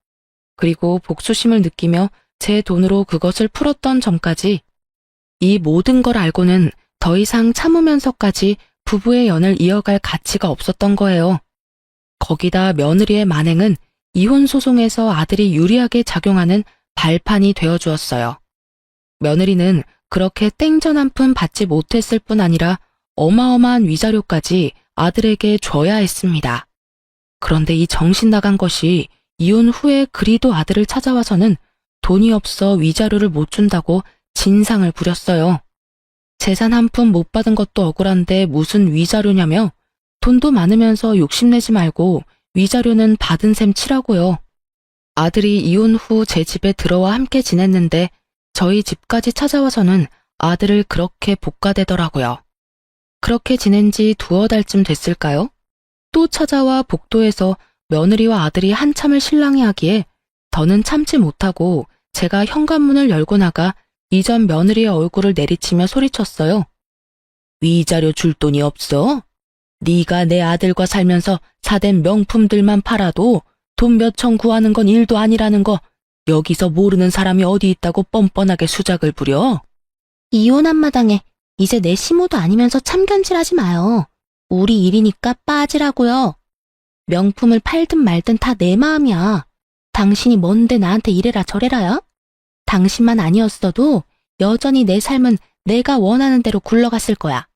그리고 복수심을 느끼며 제 돈으로 그것을 풀었던 점까지 이 모든 걸 알고는 더 이상 참으면서까지 부부의 연을 이어갈 가치가 없었던 거예요. 거기다 며느리의 만행은 이혼 소송에서 아들이 유리하게 작용하는 발판이 되어 주었어요. 며느리는 그렇게 땡전 한 푼 받지 못했을 뿐 아니라 어마어마한 위자료까지 아들에게 줘야 했습니다. 그런데 이 정신 나간 것이 이혼 후에 그리도 아들을 찾아와서는 돈이 없어 위자료를 못 준다고 진상을 부렸어요. 재산 한 푼 못 받은 것도 억울한데 무슨 위자료냐며 돈도 많으면서 욕심내지 말고 위자료는 받은 셈 치라고요. 아들이 이혼 후 제 집에 들어와 함께 지냈는데 저희 집까지 찾아와서는 아들을 그렇게 볶아대더라고요. 그렇게 지낸 지 두어 달쯤 됐을까요? 또 찾아와 복도에서 며느리와 아들이 한참을 실랑이하기에 더는 참지 못하고 제가 현관문을 열고 나가 이전 며느리의 얼굴을 내리치며 소리쳤어요. 위자료 줄 돈이 없어? 네가 내 아들과 살면서 사댄 명품들만 팔아도 돈 몇 천 구하는 건 일도 아니라는 거 여기서 모르는 사람이 어디 있다고 뻔뻔하게 수작을 부려? 이혼한 마당에 이제 내 시모도 아니면서 참견질하지 마요. 우리 일이니까 빠지라고요. 명품을 팔든 말든 다 내 마음이야. 당신이 뭔데 나한테 이래라 저래라야? 당신만 아니었어도 여전히 내 삶은 내가 원하는 대로 굴러갔을 거야.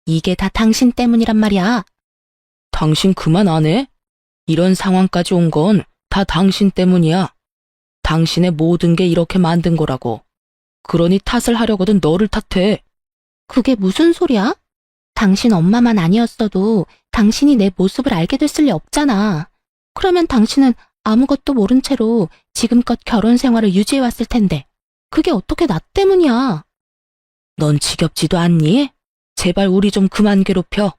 이게 다 당신 때문이란 말이야. 당신 그만 안 해? 이런 상황까지 온 건 다 당신 때문이야. 당신의 모든 게 이렇게 만든 거라고. 그러니 탓을 하려거든 너를 탓해. 그게 무슨 소리야? 당신 엄마만 아니었어도 당신이 내 모습을 알게 됐을 리 없잖아. 그러면 당신은 아무것도 모른 채로 지금껏 결혼 생활을 유지해왔을 텐데 그게 어떻게 나 때문이야? 넌 지겹지도 않니? 제발 우리 좀 그만 괴롭혀.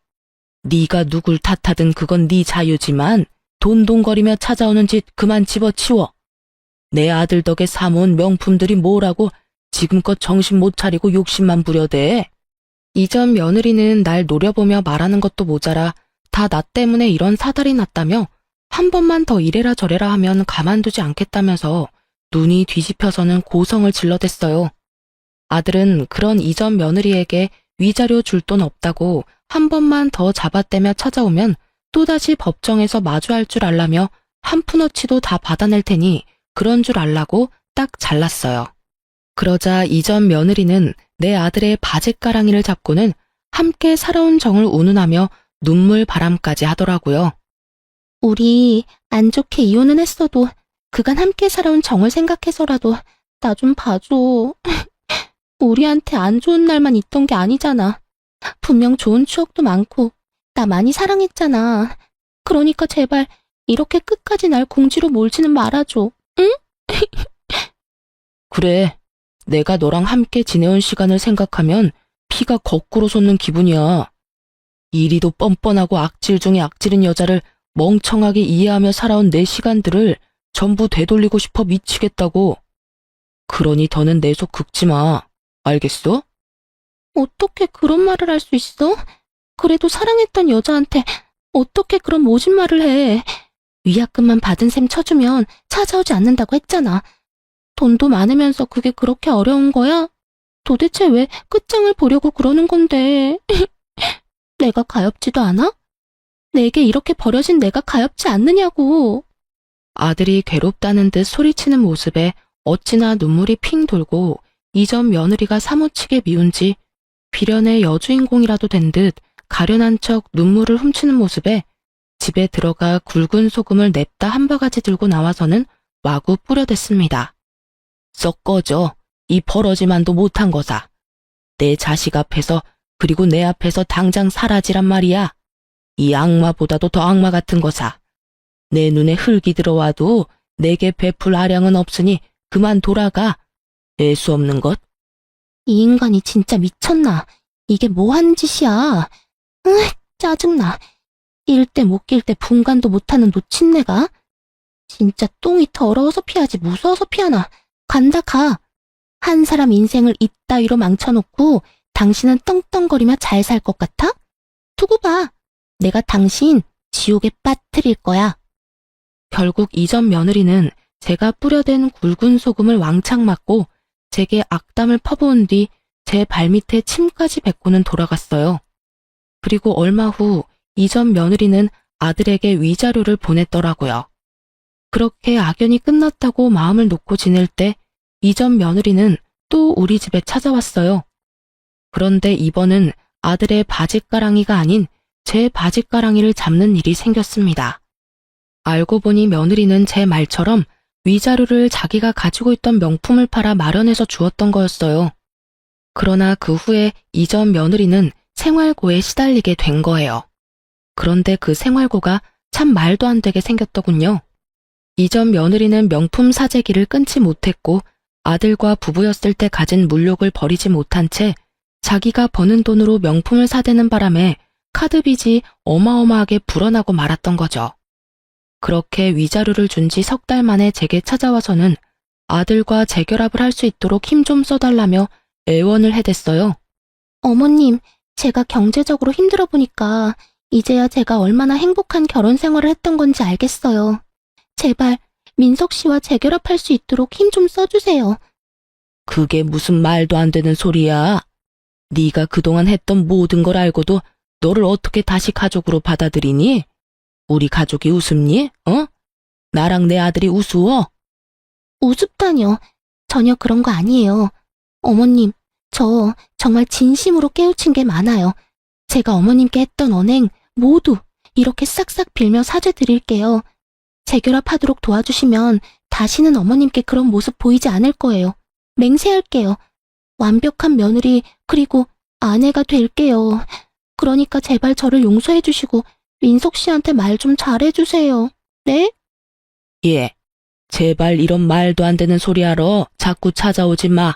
네가 누굴 탓하든 그건 네 자유지만 돈돈거리며 찾아오는 짓 그만 집어치워. 내 아들 덕에 사모은 명품들이 뭐라고 지금껏 정신 못 차리고 욕심만 부려대. 이전 며느리는 날 노려보며 말하는 것도 모자라 다 나 때문에 이런 사달이 났다며 한 번만 더 이래라 저래라 하면 가만두지 않겠다면서 눈이 뒤집혀서는 고성을 질러댔어요. 아들은 그런 이전 며느리에게 위자료 줄 돈 없다고 한 번만 더 잡아떼며 찾아오면 또다시 법정에서 마주할 줄 알라며 한 푼어치도 다 받아낼 테니 그런 줄 알라고 딱 잘랐어요. 그러자 이전 며느리는 내 아들의 바짓가랑이를 잡고는 함께 살아온 정을 운운하며 눈물 바람까지 하더라고요. 우리 안 좋게 이혼은 했어도 그간 함께 살아온 정을 생각해서라도 나 좀 봐줘. 우리한테 안 좋은 날만 있던 게 아니잖아. 분명 좋은 추억도 많고 나 많이 사랑했잖아. 그러니까 제발 이렇게 끝까지 날 공지로 몰지는 말아줘. 응? 그래, 내가 너랑 함께 지내온 시간을 생각하면 피가 거꾸로 솟는 기분이야. 이리도 뻔뻔하고 악질 중에 악질인 여자를 멍청하게 이해하며 살아온 내 시간들을 전부 되돌리고 싶어 미치겠다고. 그러니 더는 내 속 긁지 마. 알겠어? 어떻게 그런 말을 할 수 있어? 그래도 사랑했던 여자한테 어떻게 그런 모진 말을 해. 위약금만 받은 셈 쳐주면 찾아오지 않는다고 했잖아. 돈도 많으면서 그게 그렇게 어려운 거야? 도대체 왜 끝장을 보려고 그러는 건데. 내가 가엾지도 않아? 내게 이렇게 버려진 내가 가엾지 않느냐고. 아들이 괴롭다는 듯 소리치는 모습에 어찌나 눈물이 핑 돌고 이전 며느리가 사무치게 미운지 비련의 여주인공이라도 된 듯 가련한 척 눈물을 훔치는 모습에 집에 들어가 굵은 소금을 냅다 한 바가지 들고 나와서는 마구 뿌려댔습니다. 썩 꺼져. 이 버러지만도 못한 거사. 내 자식 앞에서 그리고 내 앞에서 당장 사라지란 말이야. 이 악마보다도 더 악마 같은 거사. 내 눈에 흙이 들어와도 내게 베풀 아량은 없으니 그만 돌아가. 애수 없는 것. 이 인간이 진짜 미쳤나? 이게 뭐 하는 짓이야? 짜증나. 낄 때 못 낄 때 분간도 못하는 노친네가? 진짜 똥이 더러워서 피하지 무서워서 피하나? 간다 가. 한 사람 인생을 이따위로 망쳐놓고 당신은 떵떵거리며 잘 살 것 같아? 두고 봐. 내가 당신 지옥에 빠뜨릴 거야. 결국 이전 며느리는 제가 뿌려댄 굵은 소금을 왕창 맞고 제게 악담을 퍼부은 뒤 제 발밑에 침까지 뱉고는 돌아갔어요. 그리고 얼마 후 이전 며느리는 아들에게 위자료를 보냈더라고요. 그렇게 악연이 끝났다고 마음을 놓고 지낼 때 이전 며느리는 또 우리 집에 찾아왔어요. 그런데 이번은 아들의 바짓가랑이가 아닌 제 바짓가랑이를 잡는 일이 생겼습니다. 알고 보니 며느리는 제 말처럼 위자료를 자기가 가지고 있던 명품을 팔아 마련해서 주었던 거였어요. 그러나 그 후에 이전 며느리는 생활고에 시달리게 된 거예요. 그런데 그 생활고가 참 말도 안 되게 생겼더군요. 이전 며느리는 명품 사재기를 끊지 못했고 아들과 부부였을 때 가진 물욕을 버리지 못한 채 자기가 버는 돈으로 명품을 사대는 바람에 카드 빚이 어마어마하게 불어나고 말았던 거죠. 그렇게 위자료를 준 지 석 달 만에 제게 찾아와서는 아들과 재결합을 할 수 있도록 힘 좀 써달라며 애원을 해댔어요. 어머님, 제가 경제적으로 힘들어 보니까 이제야 제가 얼마나 행복한 결혼 생활을 했던 건지 알겠어요. 제발 민석 씨와 재결합할 수 있도록 힘 좀 써주세요. 그게 무슨 말도 안 되는 소리야. 네가 그동안 했던 모든 걸 알고도 너를 어떻게 다시 가족으로 받아들이니? 우리 가족이 우습니? 나랑 내 아들이 우스워? 우습다뇨. 전혀 그런 거 아니에요. 어머님, 저 정말 진심으로 깨우친 게 많아요. 제가 어머님께 했던 언행 모두 이렇게 싹싹 빌며 사죄드릴게요. 재결합하도록 도와주시면 다시는 어머님께 그런 모습 보이지 않을 거예요. 맹세할게요. 완벽한 며느리 그리고 아내가 될게요. 그러니까 제발 저를 용서해 주시고 민석 씨한테 말 좀 잘해주세요. 네? 예, 제발 이런 말도 안 되는 소리 하러 자꾸 찾아오지 마.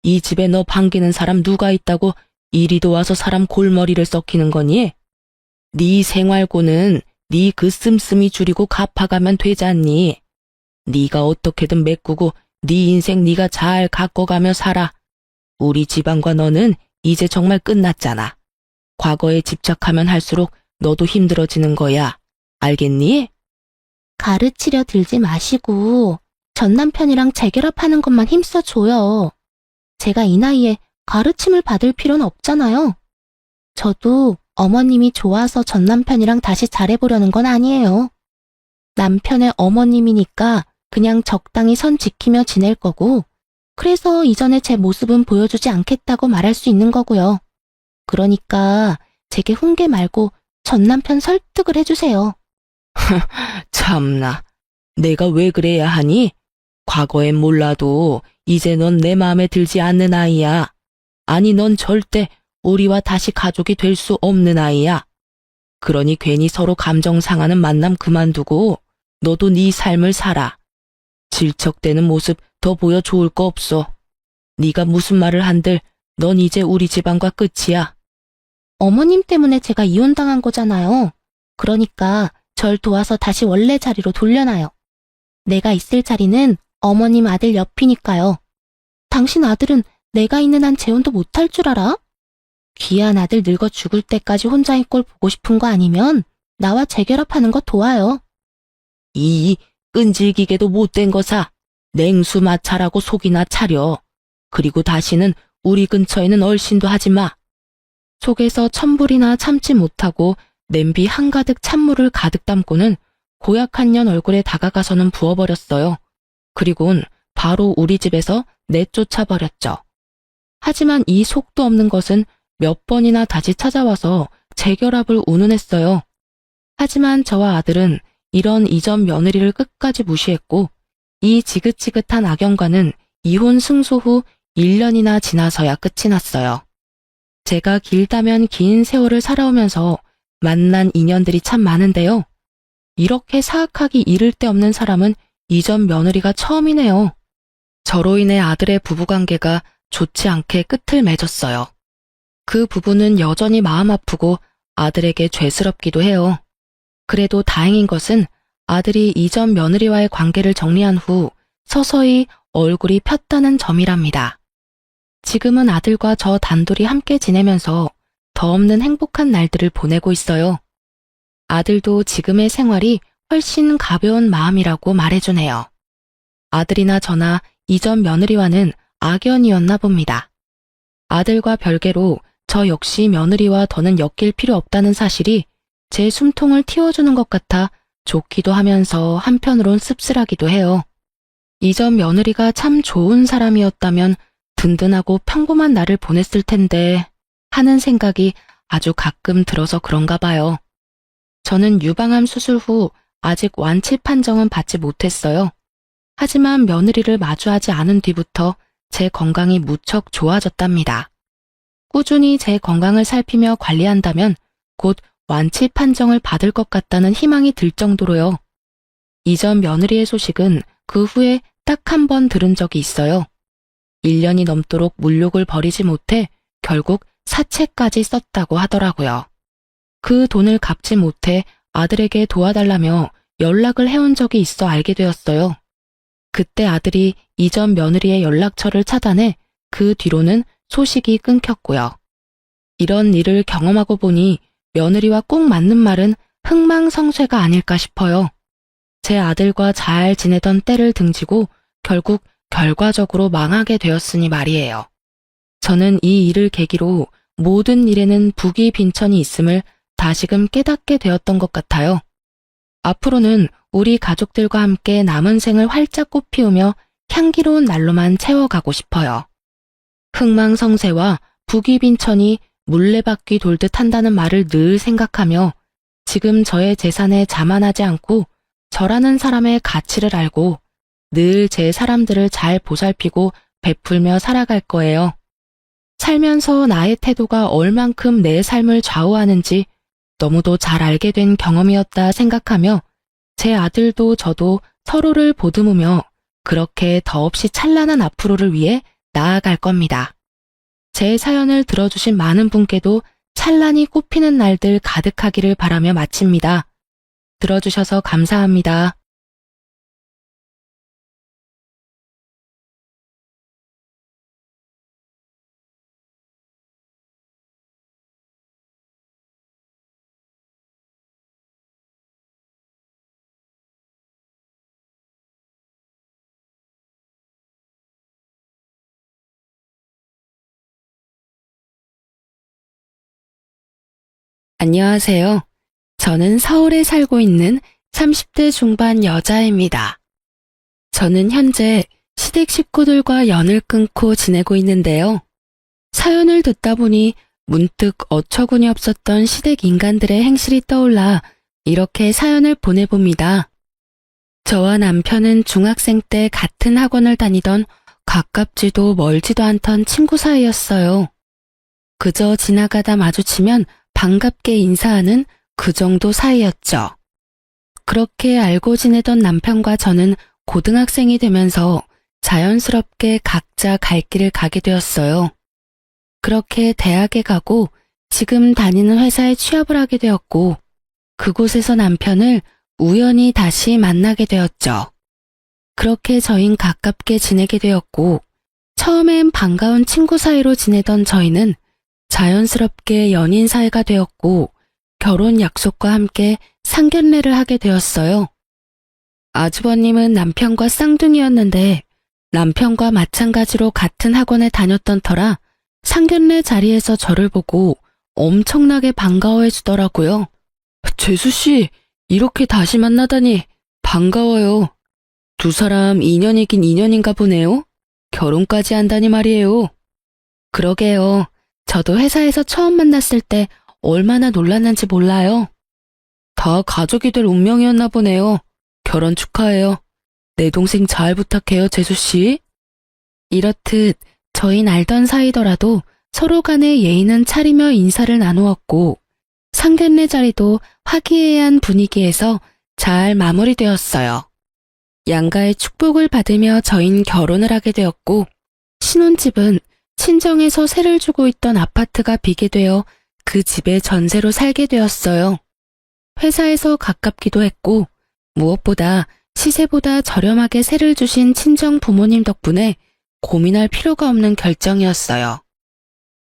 이 집에 너 반기는 사람 누가 있다고 이리도 와서 사람 골머리를 썩히는 거니? 네 생활고는 네 그 씀씀이 줄이고 갚아가면 되잖니. 네가 어떻게든 메꾸고 네 인생 네가 잘 가꿔가며 살아. 우리 집안과 너는 이제 정말 끝났잖아. 과거에 집착하면 할수록 너도 힘들어지는 거야. 알겠니? 가르치려 들지 마시고 전 남편이랑 재결합하는 것만 힘써줘요. 제가 이 나이에 가르침을 받을 필요는 없잖아요. 저도 어머님이 좋아서 전 남편이랑 다시 잘해보려는 건 아니에요. 남편의 어머님이니까 그냥 적당히 선 지키며 지낼 거고, 그래서 이전에 제 모습은 보여주지 않겠다고 말할 수 있는 거고요. 그러니까 제게 훈계 말고 전 남편 설득을 해주세요. 참나, 내가 왜 그래야 하니? 과거엔 몰라도 이제 넌 내 마음에 들지 않는 아이야. 아니, 넌 절대 우리와 다시 가족이 될 수 없는 아이야. 그러니 괜히 서로 감정 상하는 만남 그만두고 너도 네 삶을 살아. 질척대는 모습 더 보여 좋을 거 없어. 네가 무슨 말을 한들 넌 이제 우리 집안과 끝이야. 어머님 때문에 제가 이혼당한 거잖아요. 그러니까 절 도와서 다시 원래 자리로 돌려놔요. 내가 있을 자리는 어머님 아들 옆이니까요. 당신 아들은 내가 있는 한 재혼도 못할 줄 알아? 귀한 아들 늙어 죽을 때까지 혼자인 꼴 보고 싶은 거 아니면 나와 재결합하는 거 도와요. 이 끈질기게도 못된 거사. 냉수 마찰하고 속이나 차려. 그리고 다시는 우리 근처에는 얼씬도 하지 마. 속에서 천불이나 참지 못하고 냄비 한가득 찬물을 가득 담고는 고약한 년 얼굴에 다가가서는 부어버렸어요. 그리곤 바로 우리 집에서 내쫓아버렸죠. 하지만 이 속도 없는 것은 몇 번이나 다시 찾아와서 재결합을 운운했어요. 하지만 저와 아들은 이런 이전 며느리를 끝까지 무시했고 이 지긋지긋한 악연과는 이혼 승소 후 1년이나 지나서야 끝이 났어요. 제가 길다면 긴 세월을 살아오면서 만난 인연들이 참 많은데요. 이렇게 사악하기 이를 데 없는 사람은 이전 며느리가 처음이네요. 저로 인해 아들의 부부관계가 좋지 않게 끝을 맺었어요. 그 부부는 여전히 마음 아프고 아들에게 죄스럽기도 해요. 그래도 다행인 것은 아들이 이전 며느리와의 관계를 정리한 후 서서히 얼굴이 폈다는 점이랍니다. 지금은 아들과 저 단둘이 함께 지내면서 더 없는 행복한 날들을 보내고 있어요. 아들도 지금의 생활이 훨씬 가벼운 마음이라고 말해주네요. 아들이나 저나 이전 며느리와는 악연이었나 봅니다. 아들과 별개로 저 역시 며느리와 더는 엮일 필요 없다는 사실이 제 숨통을 틔워주는 것 같아 좋기도 하면서 한편으론 씁쓸하기도 해요. 이전 며느리가 참 좋은 사람이었다면 든든하고 평범한 날을 보냈을 텐데 하는 생각이 아주 가끔 들어서 그런가 봐요. 저는 유방암 수술 후 아직 완치 판정은 받지 못했어요. 하지만 며느리를 마주하지 않은 뒤부터 제 건강이 무척 좋아졌답니다. 꾸준히 제 건강을 살피며 관리한다면 곧 완치 판정을 받을 것 같다는 희망이 들 정도로요. 이전 며느리의 소식은 그 후에 딱 한 번 들은 적이 있어요. 1년이 넘도록 물욕을 버리지 못해 결국 사채까지 썼다고 하더라고요. 그 돈을 갚지 못해 아들에게 도와달라며 연락을 해온 적이 있어 알게 되었어요. 그때 아들이 이전 며느리의 연락처를 차단해 그 뒤로는 소식이 끊겼고요. 이런 일을 경험하고 보니 며느리와 꼭 맞는 말은 흥망성쇠가 아닐까 싶어요. 제 아들과 잘 지내던 때를 등지고 결국 결과적으로 망하게 되었으니 말이에요. 저는 이 일을 계기로 모든 일에는 부귀 빈천이 있음을 다시금 깨닫게 되었던 것 같아요. 앞으로는 우리 가족들과 함께 남은 생을 활짝 꽃피우며 향기로운 날로만 채워가고 싶어요. 흥망성쇠와 부귀 빈천이 물레바퀴 돌듯 한다는 말을 늘 생각하며 지금 저의 재산에 자만하지 않고 저라는 사람의 가치를 알고 늘 제 사람들을 잘 보살피고 베풀며 살아갈 거예요. 살면서 나의 태도가 얼만큼 내 삶을 좌우하는지 너무도 잘 알게 된 경험이었다 생각하며 제 아들도 저도 서로를 보듬으며 그렇게 더없이 찬란한 앞으로를 위해 나아갈 겁니다. 제 사연을 들어주신 많은 분께도 찬란히 꽃피는 날들 가득하기를 바라며 마칩니다. 들어주셔서 감사합니다. 안녕하세요. 저는 서울에 살고 있는 30대 중반 여자입니다. 저는 현재 시댁 식구들과 연을 끊고 지내고 있는데요. 사연을 듣다 보니 문득 어처구니 없었던 시댁 인간들의 행실이 떠올라 이렇게 사연을 보내봅니다. 저와 남편은 중학생 때 같은 학원을 다니던 가깝지도 멀지도 않던 친구 사이였어요. 그저 지나가다 마주치면 반갑게 인사하는 그 정도 사이였죠. 그렇게 알고 지내던 남편과 저는 고등학생이 되면서 자연스럽게 각자 갈 길을 가게 되었어요. 그렇게 대학에 가고 지금 다니는 회사에 취업을 하게 되었고 그곳에서 남편을 우연히 다시 만나게 되었죠. 그렇게 저흰 가깝게 지내게 되었고 처음엔 반가운 친구 사이로 지내던 저희는 자연스럽게 연인 사이가 되었고 결혼 약속과 함께 상견례를 하게 되었어요. 아주버님은 남편과 쌍둥이였는데 남편과 마찬가지로 같은 학원에 다녔던 터라 상견례 자리에서 저를 보고 엄청나게 반가워해 주더라고요. 재수씨, 이렇게 다시 만나다니 반가워요. 두 사람 인연이긴 인연인가 보네요. 결혼까지 한다니 말이에요. 그러게요. 저도 회사에서 처음 만났을 때 얼마나 놀랐는지 몰라요. 다 가족이 될 운명이었나 보네요. 결혼 축하해요. 내 동생 잘 부탁해요, 재수씨. 이렇듯 저희는 알던 사이더라도 서로 간의 예의는 차리며 인사를 나누었고 상견례 자리도 화기애애한 분위기에서 잘 마무리되었어요. 양가의 축복을 받으며 저희는 결혼을 하게 되었고 신혼집은 친정에서 세를 주고 있던 아파트가 비게 되어 그 집에 전세로 살게 되었어요. 회사에서 가깝기도 했고 무엇보다 시세보다 저렴하게 세를 주신 친정 부모님 덕분에 고민할 필요가 없는 결정이었어요.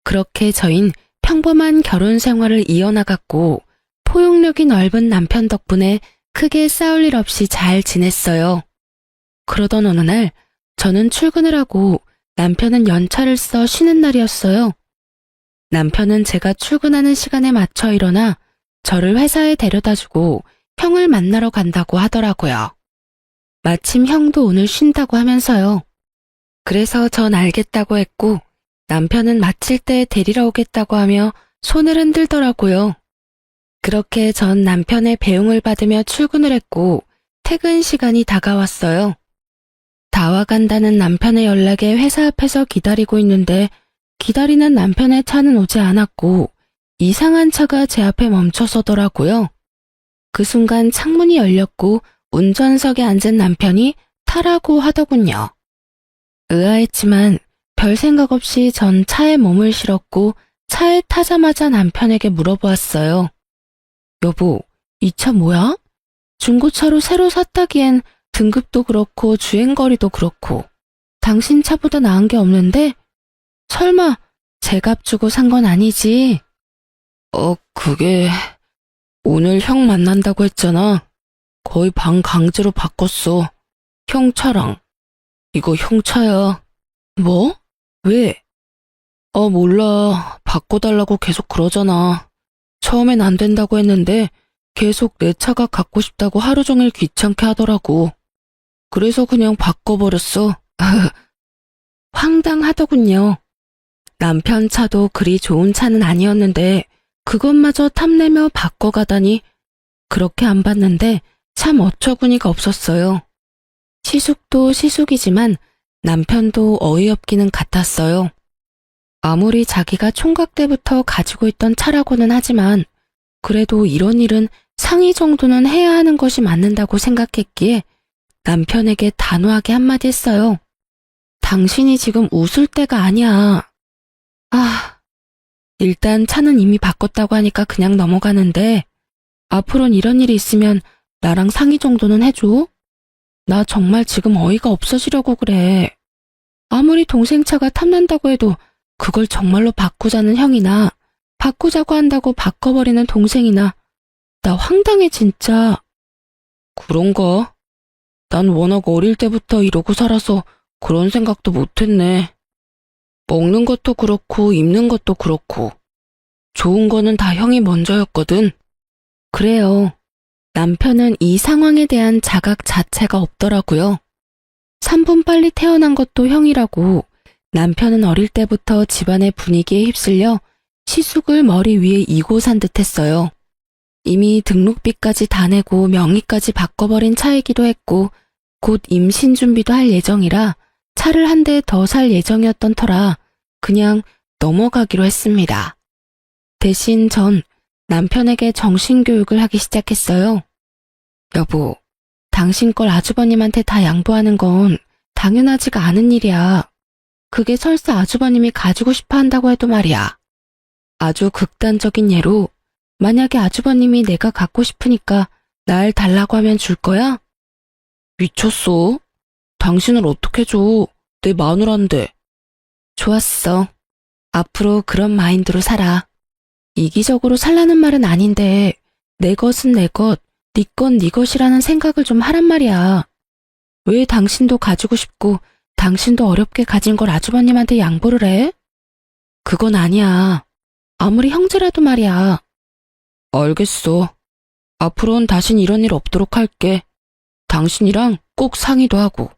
그렇게 저흰 평범한 결혼 생활을 이어나갔고 포용력이 넓은 남편 덕분에 크게 싸울 일 없이 잘 지냈어요. 그러던 어느 날 저는 출근을 하고 남편은 연차를 써 쉬는 날이었어요. 남편은 제가 출근하는 시간에 맞춰 일어나 저를 회사에 데려다주고 형을 만나러 간다고 하더라고요. 마침 형도 오늘 쉰다고 하면서요. 그래서 전 알겠다고 했고 남편은 마칠 때 데리러 오겠다고 하며 손을 흔들더라고요. 그렇게 전 남편의 배웅을 받으며 출근을 했고 퇴근 시간이 다가왔어요. 다 와간다는 남편의 연락에 회사 앞에서 기다리고 있는데 기다리는 남편의 차는 오지 않았고 이상한 차가 제 앞에 멈춰서더라고요. 그 순간 창문이 열렸고 운전석에 앉은 남편이 타라고 하더군요. 의아했지만 별 생각 없이 전 차에 몸을 실었고 차에 타자마자 남편에게 물어보았어요. 여보, 이 차 뭐야? 중고차로 새로 샀다기엔 등급도 그렇고 주행거리도 그렇고 당신 차보다 나은 게 없는데? 설마 제 값 주고 산 건 아니지? 그게 오늘 형 만난다고 했잖아. 거의 반 강제로 바꿨어. 형 차랑. 이거 형 차야. 뭐? 왜? 몰라. 바꿔달라고 계속 그러잖아. 처음엔 안 된다고 했는데 계속 내 차가 갖고 싶다고 하루 종일 귀찮게 하더라고. 그래서 그냥 바꿔버렸어. 황당하더군요. 남편 차도 그리 좋은 차는 아니었는데 그것마저 탐내며 바꿔가다니 그렇게 안 봤는데 참 어처구니가 없었어요. 시숙도 시숙이지만 남편도 어이없기는 같았어요. 아무리 자기가 총각 때부터 가지고 있던 차라고는 하지만 그래도 이런 일은 상의 정도는 해야 하는 것이 맞는다고 생각했기에 남편에게 단호하게 한마디 했어요. 당신이 지금 웃을 때가 아니야. 일단 차는 이미 바꿨다고 하니까 그냥 넘어가는데 앞으로는 이런 일이 있으면 나랑 상의 정도는 해줘. 나 정말 지금 어이가 없어지려고 그래. 아무리 동생 차가 탐난다고 해도 그걸 정말로 바꾸자는 형이나 바꾸자고 한다고 바꿔버리는 동생이나 나 황당해 진짜. 그런가? 난 워낙 어릴 때부터 이러고 살아서 그런 생각도 못했네. 먹는 것도 그렇고 입는 것도 그렇고 좋은 거는 다 형이 먼저였거든. 그래요. 남편은 이 상황에 대한 자각 자체가 없더라고요. 3분 빨리 태어난 것도 형이라고 남편은 어릴 때부터 집안의 분위기에 휩쓸려 시숙을 머리 위에 이고 산 듯했어요. 이미 등록비까지 다 내고 명의까지 바꿔버린 차이기도 했고 곧 임신 준비도 할 예정이라 차를 한 대 더 살 예정이었던 터라 그냥 넘어가기로 했습니다. 대신 전 남편에게 정신교육을 하기 시작했어요. 여보, 당신 걸 아주버님한테 다 양보하는 건 당연하지가 않은 일이야. 그게 설사 아주버님이 가지고 싶어 한다고 해도 말이야. 아주 극단적인 예로 만약에 아주버님이 내가 갖고 싶으니까 날 달라고 하면 줄 거야? 미쳤어? 당신을 어떻게 줘? 내 마누라인데. 좋았어. 앞으로 그런 마인드로 살아. 이기적으로 살라는 말은 아닌데 내 것은 내 것, 네 건 네 것이라는 생각을 좀 하란 말이야. 왜 당신도 가지고 싶고 당신도 어렵게 가진 걸 아주버님한테 양보를 해? 그건 아니야. 아무리 형제라도 말이야. 알겠어. 앞으로는 다신 이런 일 없도록 할게. 당신이랑 꼭 상의도 하고.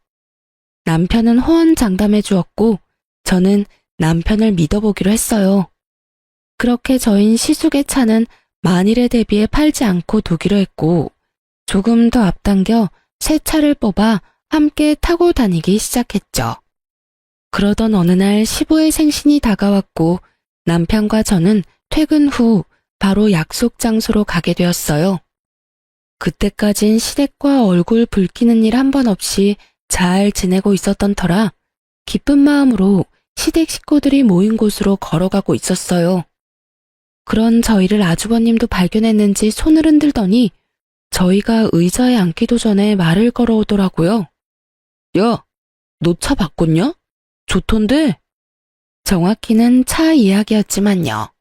남편은 호언장담해 주었고 저는 남편을 믿어보기로 했어요. 그렇게 저인 시숙의 차는 만일에 대비해 팔지 않고 두기로 했고 조금 더 앞당겨 새 차를 뽑아 함께 타고 다니기 시작했죠. 그러던 어느 날 시부의 생신이 다가왔고 남편과 저는 퇴근 후 바로 약속 장소로 가게 되었어요. 그때까진 시댁과 얼굴 붉히는 일 한 번 없이 잘 지내고 있었던 터라 기쁜 마음으로 시댁 식구들이 모인 곳으로 걸어가고 있었어요. 그런 저희를 아주버님도 발견했는지 손을 흔들더니 저희가 의자에 앉기도 전에 말을 걸어오더라고요. 야, 너 차 바꿨냐? 좋던데? 정확히는 차 이야기였지만요.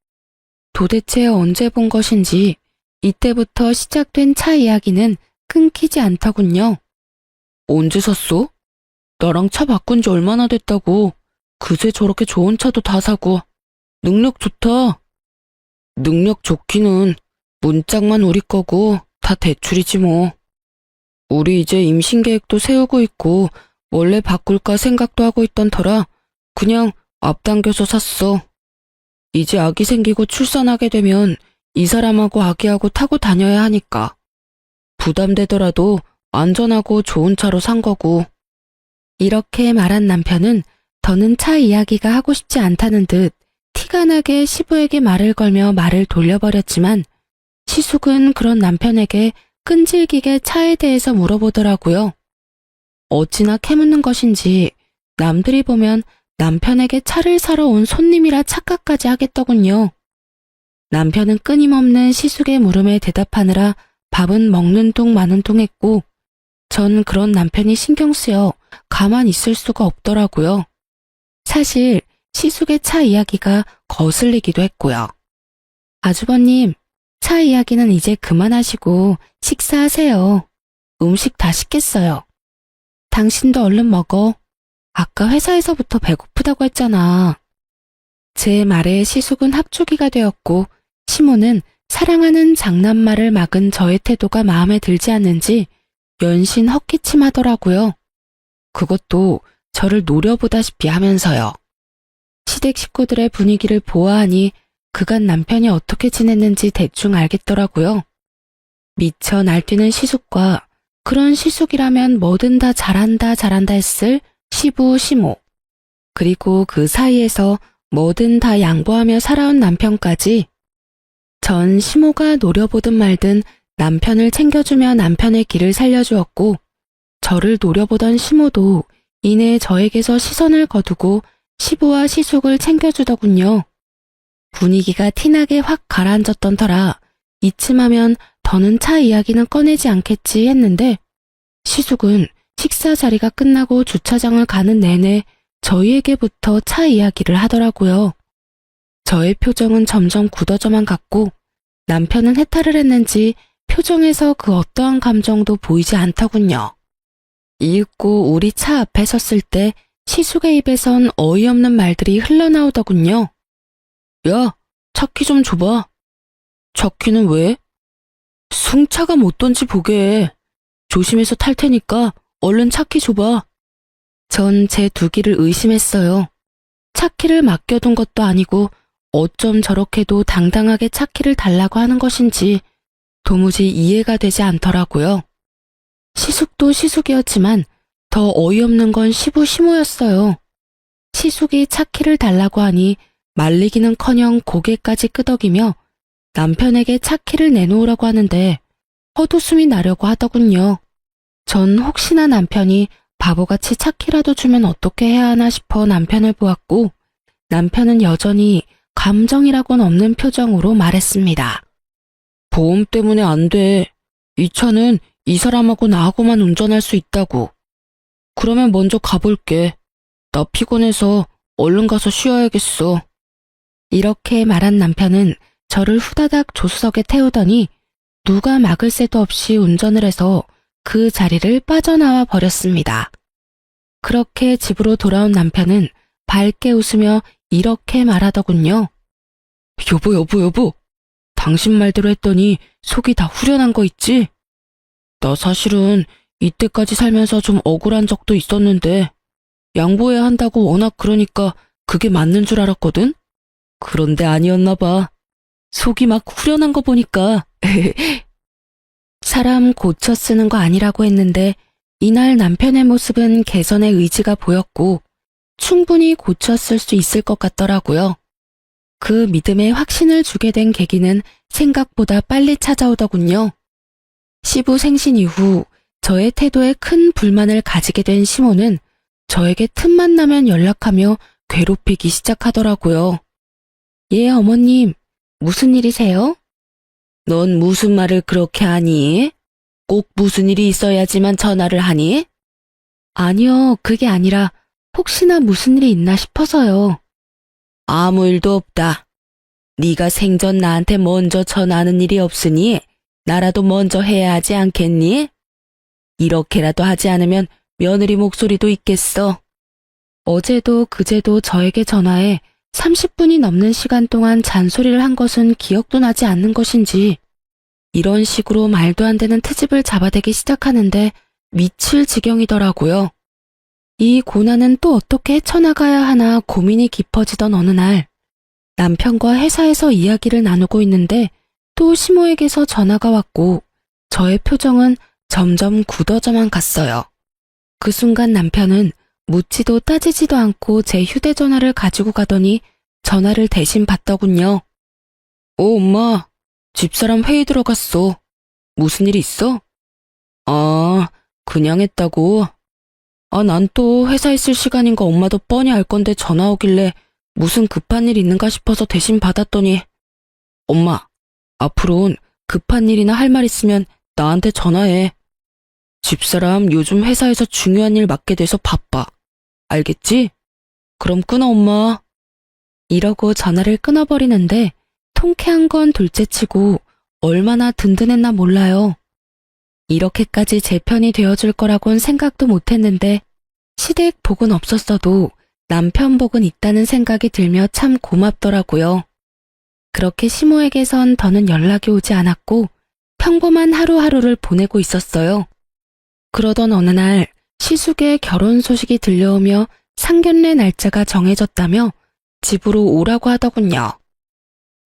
도대체 언제 본 것인지 이때부터 시작된 차 이야기는 끊기지 않더군요. 언제 샀어? 나랑 차 바꾼 지 얼마나 됐다고. 그새 저렇게 좋은 차도 다 사고. 능력 좋다. 능력 좋기는 문짝만 우리 거고 다 대출이지 뭐. 우리 이제 임신 계획도 세우고 있고 원래 바꿀까 생각도 하고 있던 터라 그냥 앞당겨서 샀어. 이제 아기 생기고 출산하게 되면 이 사람하고 아기하고 타고 다녀야 하니까. 부담되더라도 안전하고 좋은 차로 산 거고. 이렇게 말한 남편은 더는 차 이야기가 하고 싶지 않다는 듯 티가 나게 시부에게 말을 걸며 말을 돌려버렸지만 시숙은 그런 남편에게 끈질기게 차에 대해서 물어보더라고요. 어찌나 캐묻는 것인지 남들이 보면 남편에게 차를 사러 온 손님이라 착각까지 하겠더군요. 남편은 끊임없는 시숙의 물음에 대답하느라 밥은 먹는 둥 마는 둥 했고 전 그런 남편이 신경 쓰여 가만 있을 수가 없더라고요. 사실 시숙의 차 이야기가 거슬리기도 했고요. 아주버님, 차 이야기는 이제 그만하시고 식사하세요. 음식 다 식겠어요. 당신도 얼른 먹어. 아까 회사에서부터 배고프다고 했잖아. 제 말에 시숙은 합주기가 되었고 시모는 사랑하는 장난말을 막은 저의 태도가 마음에 들지 않는지 연신 헛기침하더라고요. 그것도 저를 노려보다시피 하면서요. 시댁 식구들의 분위기를 보아하니 그간 남편이 어떻게 지냈는지 대충 알겠더라고요. 미쳐 날뛰는 시숙과 그런 시숙이라면 뭐든 다 잘한다 했을 시부 시모, 그리고 그 사이에서 뭐든 다 양보하며 살아온 남편까지. 전 시모가 노려보든 말든 남편을 챙겨주며 남편의 길을 살려주었고 저를 노려보던 시모도 이내 저에게서 시선을 거두고 시부와 시숙을 챙겨주더군요. 분위기가 티나게 확 가라앉았던 터라 이쯤하면 더는 차 이야기는 꺼내지 않겠지 했는데 시숙은 식사 자리가 끝나고 주차장을 가는 내내 저희에게부터 차 이야기를 하더라고요. 저의 표정은 점점 굳어져만 갔고 남편은 해탈을 했는지 표정에서 그 어떠한 감정도 보이지 않더군요. 이윽고 우리 차 앞에 섰을 때 시숙의 입에선 어이없는 말들이 흘러나오더군요. 야, 차 키 좀 줘봐. 차 키는 왜? 승차가 못던지 보게. 조심해서 탈 테니까 얼른 차 키 줘봐. 전 제 두기를 의심했어요. 차 키를 맡겨둔 것도 아니고 어쩜 저렇게도 당당하게 차 키를 달라고 하는 것인지 도무지 이해가 되지 않더라고요. 시숙도 시숙이었지만 더 어이없는 건 시부 시모였어요. 시숙이 차 키를 달라고 하니 말리기는커녕 고개까지 끄덕이며 남편에게 차 키를 내놓으라고 하는데 헛웃음이 나려고 하더군요. 전 혹시나 남편이 바보같이 차 키라도 주면 어떻게 해야 하나 싶어 남편을 보았고 남편은 여전히 감정이라고는 없는 표정으로 말했습니다. 보험 때문에 안 돼. 이 차는 이 사람하고 나하고만 운전할 수 있다고. 그러면 먼저 가볼게. 나 피곤해서 얼른 가서 쉬어야겠어. 이렇게 말한 남편은 저를 후다닥 조수석에 태우더니 누가 막을 새도 없이 운전을 해서 그 자리를 빠져나와 버렸습니다. 그렇게 집으로 돌아온 남편은 밝게 웃으며 이렇게 말하더군요. 여보. 당신 말대로 했더니 속이 다 후련한 거 있지? 나 사실은 이때까지 살면서 좀 억울한 적도 있었는데 양보해야 한다고 워낙 그러니까 그게 맞는 줄 알았거든? 그런데 아니었나 봐. 속이 막 후련한 거 보니까. 사람 고쳐 쓰는 거 아니라고 했는데 이날 남편의 모습은 개선의 의지가 보였고 충분히 고쳐 쓸 수 있을 것 같더라고요. 그 믿음에 확신을 주게 된 계기는 생각보다 빨리 찾아오더군요. 시부 생신 이후 저의 태도에 큰 불만을 가지게 된 시모는 저에게 틈만 나면 연락하며 괴롭히기 시작하더라고요. 예, 어머님, 무슨 일이세요? 넌 무슨 말을 그렇게 하니? 꼭 무슨 일이 있어야지만 전화를 하니? 아니요, 그게 아니라 혹시나 무슨 일이 있나 싶어서요. 아무 일도 없다. 네가 생전 나한테 먼저 전화하는 일이 없으니 나라도 먼저 해야 하지 않겠니? 이렇게라도 하지 않으면 며느리 목소리도 있겠어. 어제도 그제도 저에게 전화해 30분이 넘는 시간 동안 잔소리를 한 것은 기억도 나지 않는 것인지 이런 식으로 말도 안 되는 트집을 잡아대기 시작하는데 미칠 지경이더라고요. 이 고난은 또 어떻게 헤쳐나가야 하나 고민이 깊어지던 어느 날, 남편과 회사에서 이야기를 나누고 있는데 또 시모에게서 전화가 왔고 저의 표정은 점점 굳어져만 갔어요. 그 순간 남편은 묻지도 따지지도 않고 제 휴대전화를 가지고 가더니 전화를 대신 받더군요. 엄마, 집사람 회의 들어갔어. 무슨 일 있어? 아, 그냥 했다고? 난 또 회사 있을 시간인 거 엄마도 뻔히 알 건데 전화 오길래 무슨 급한 일 있는가 싶어서 대신 받았더니, 엄마, 앞으론 급한 일이나 할 말 있으면 나한테 전화해. 집사람 요즘 회사에서 중요한 일 맡게 돼서 바빠. 알겠지? 그럼 끊어, 엄마. 이러고 전화를 끊어버리는데 통쾌한 건 둘째치고 얼마나 든든했나 몰라요. 이렇게까지 제 편이 되어줄 거라곤 생각도 못했는데 시댁 복은 없었어도 남편 복은 있다는 생각이 들며 참 고맙더라고요. 그렇게 시모에게선 더는 연락이 오지 않았고 평범한 하루하루를 보내고 있었어요. 그러던 어느 날 시숙의 결혼 소식이 들려오며 상견례 날짜가 정해졌다며 집으로 오라고 하더군요.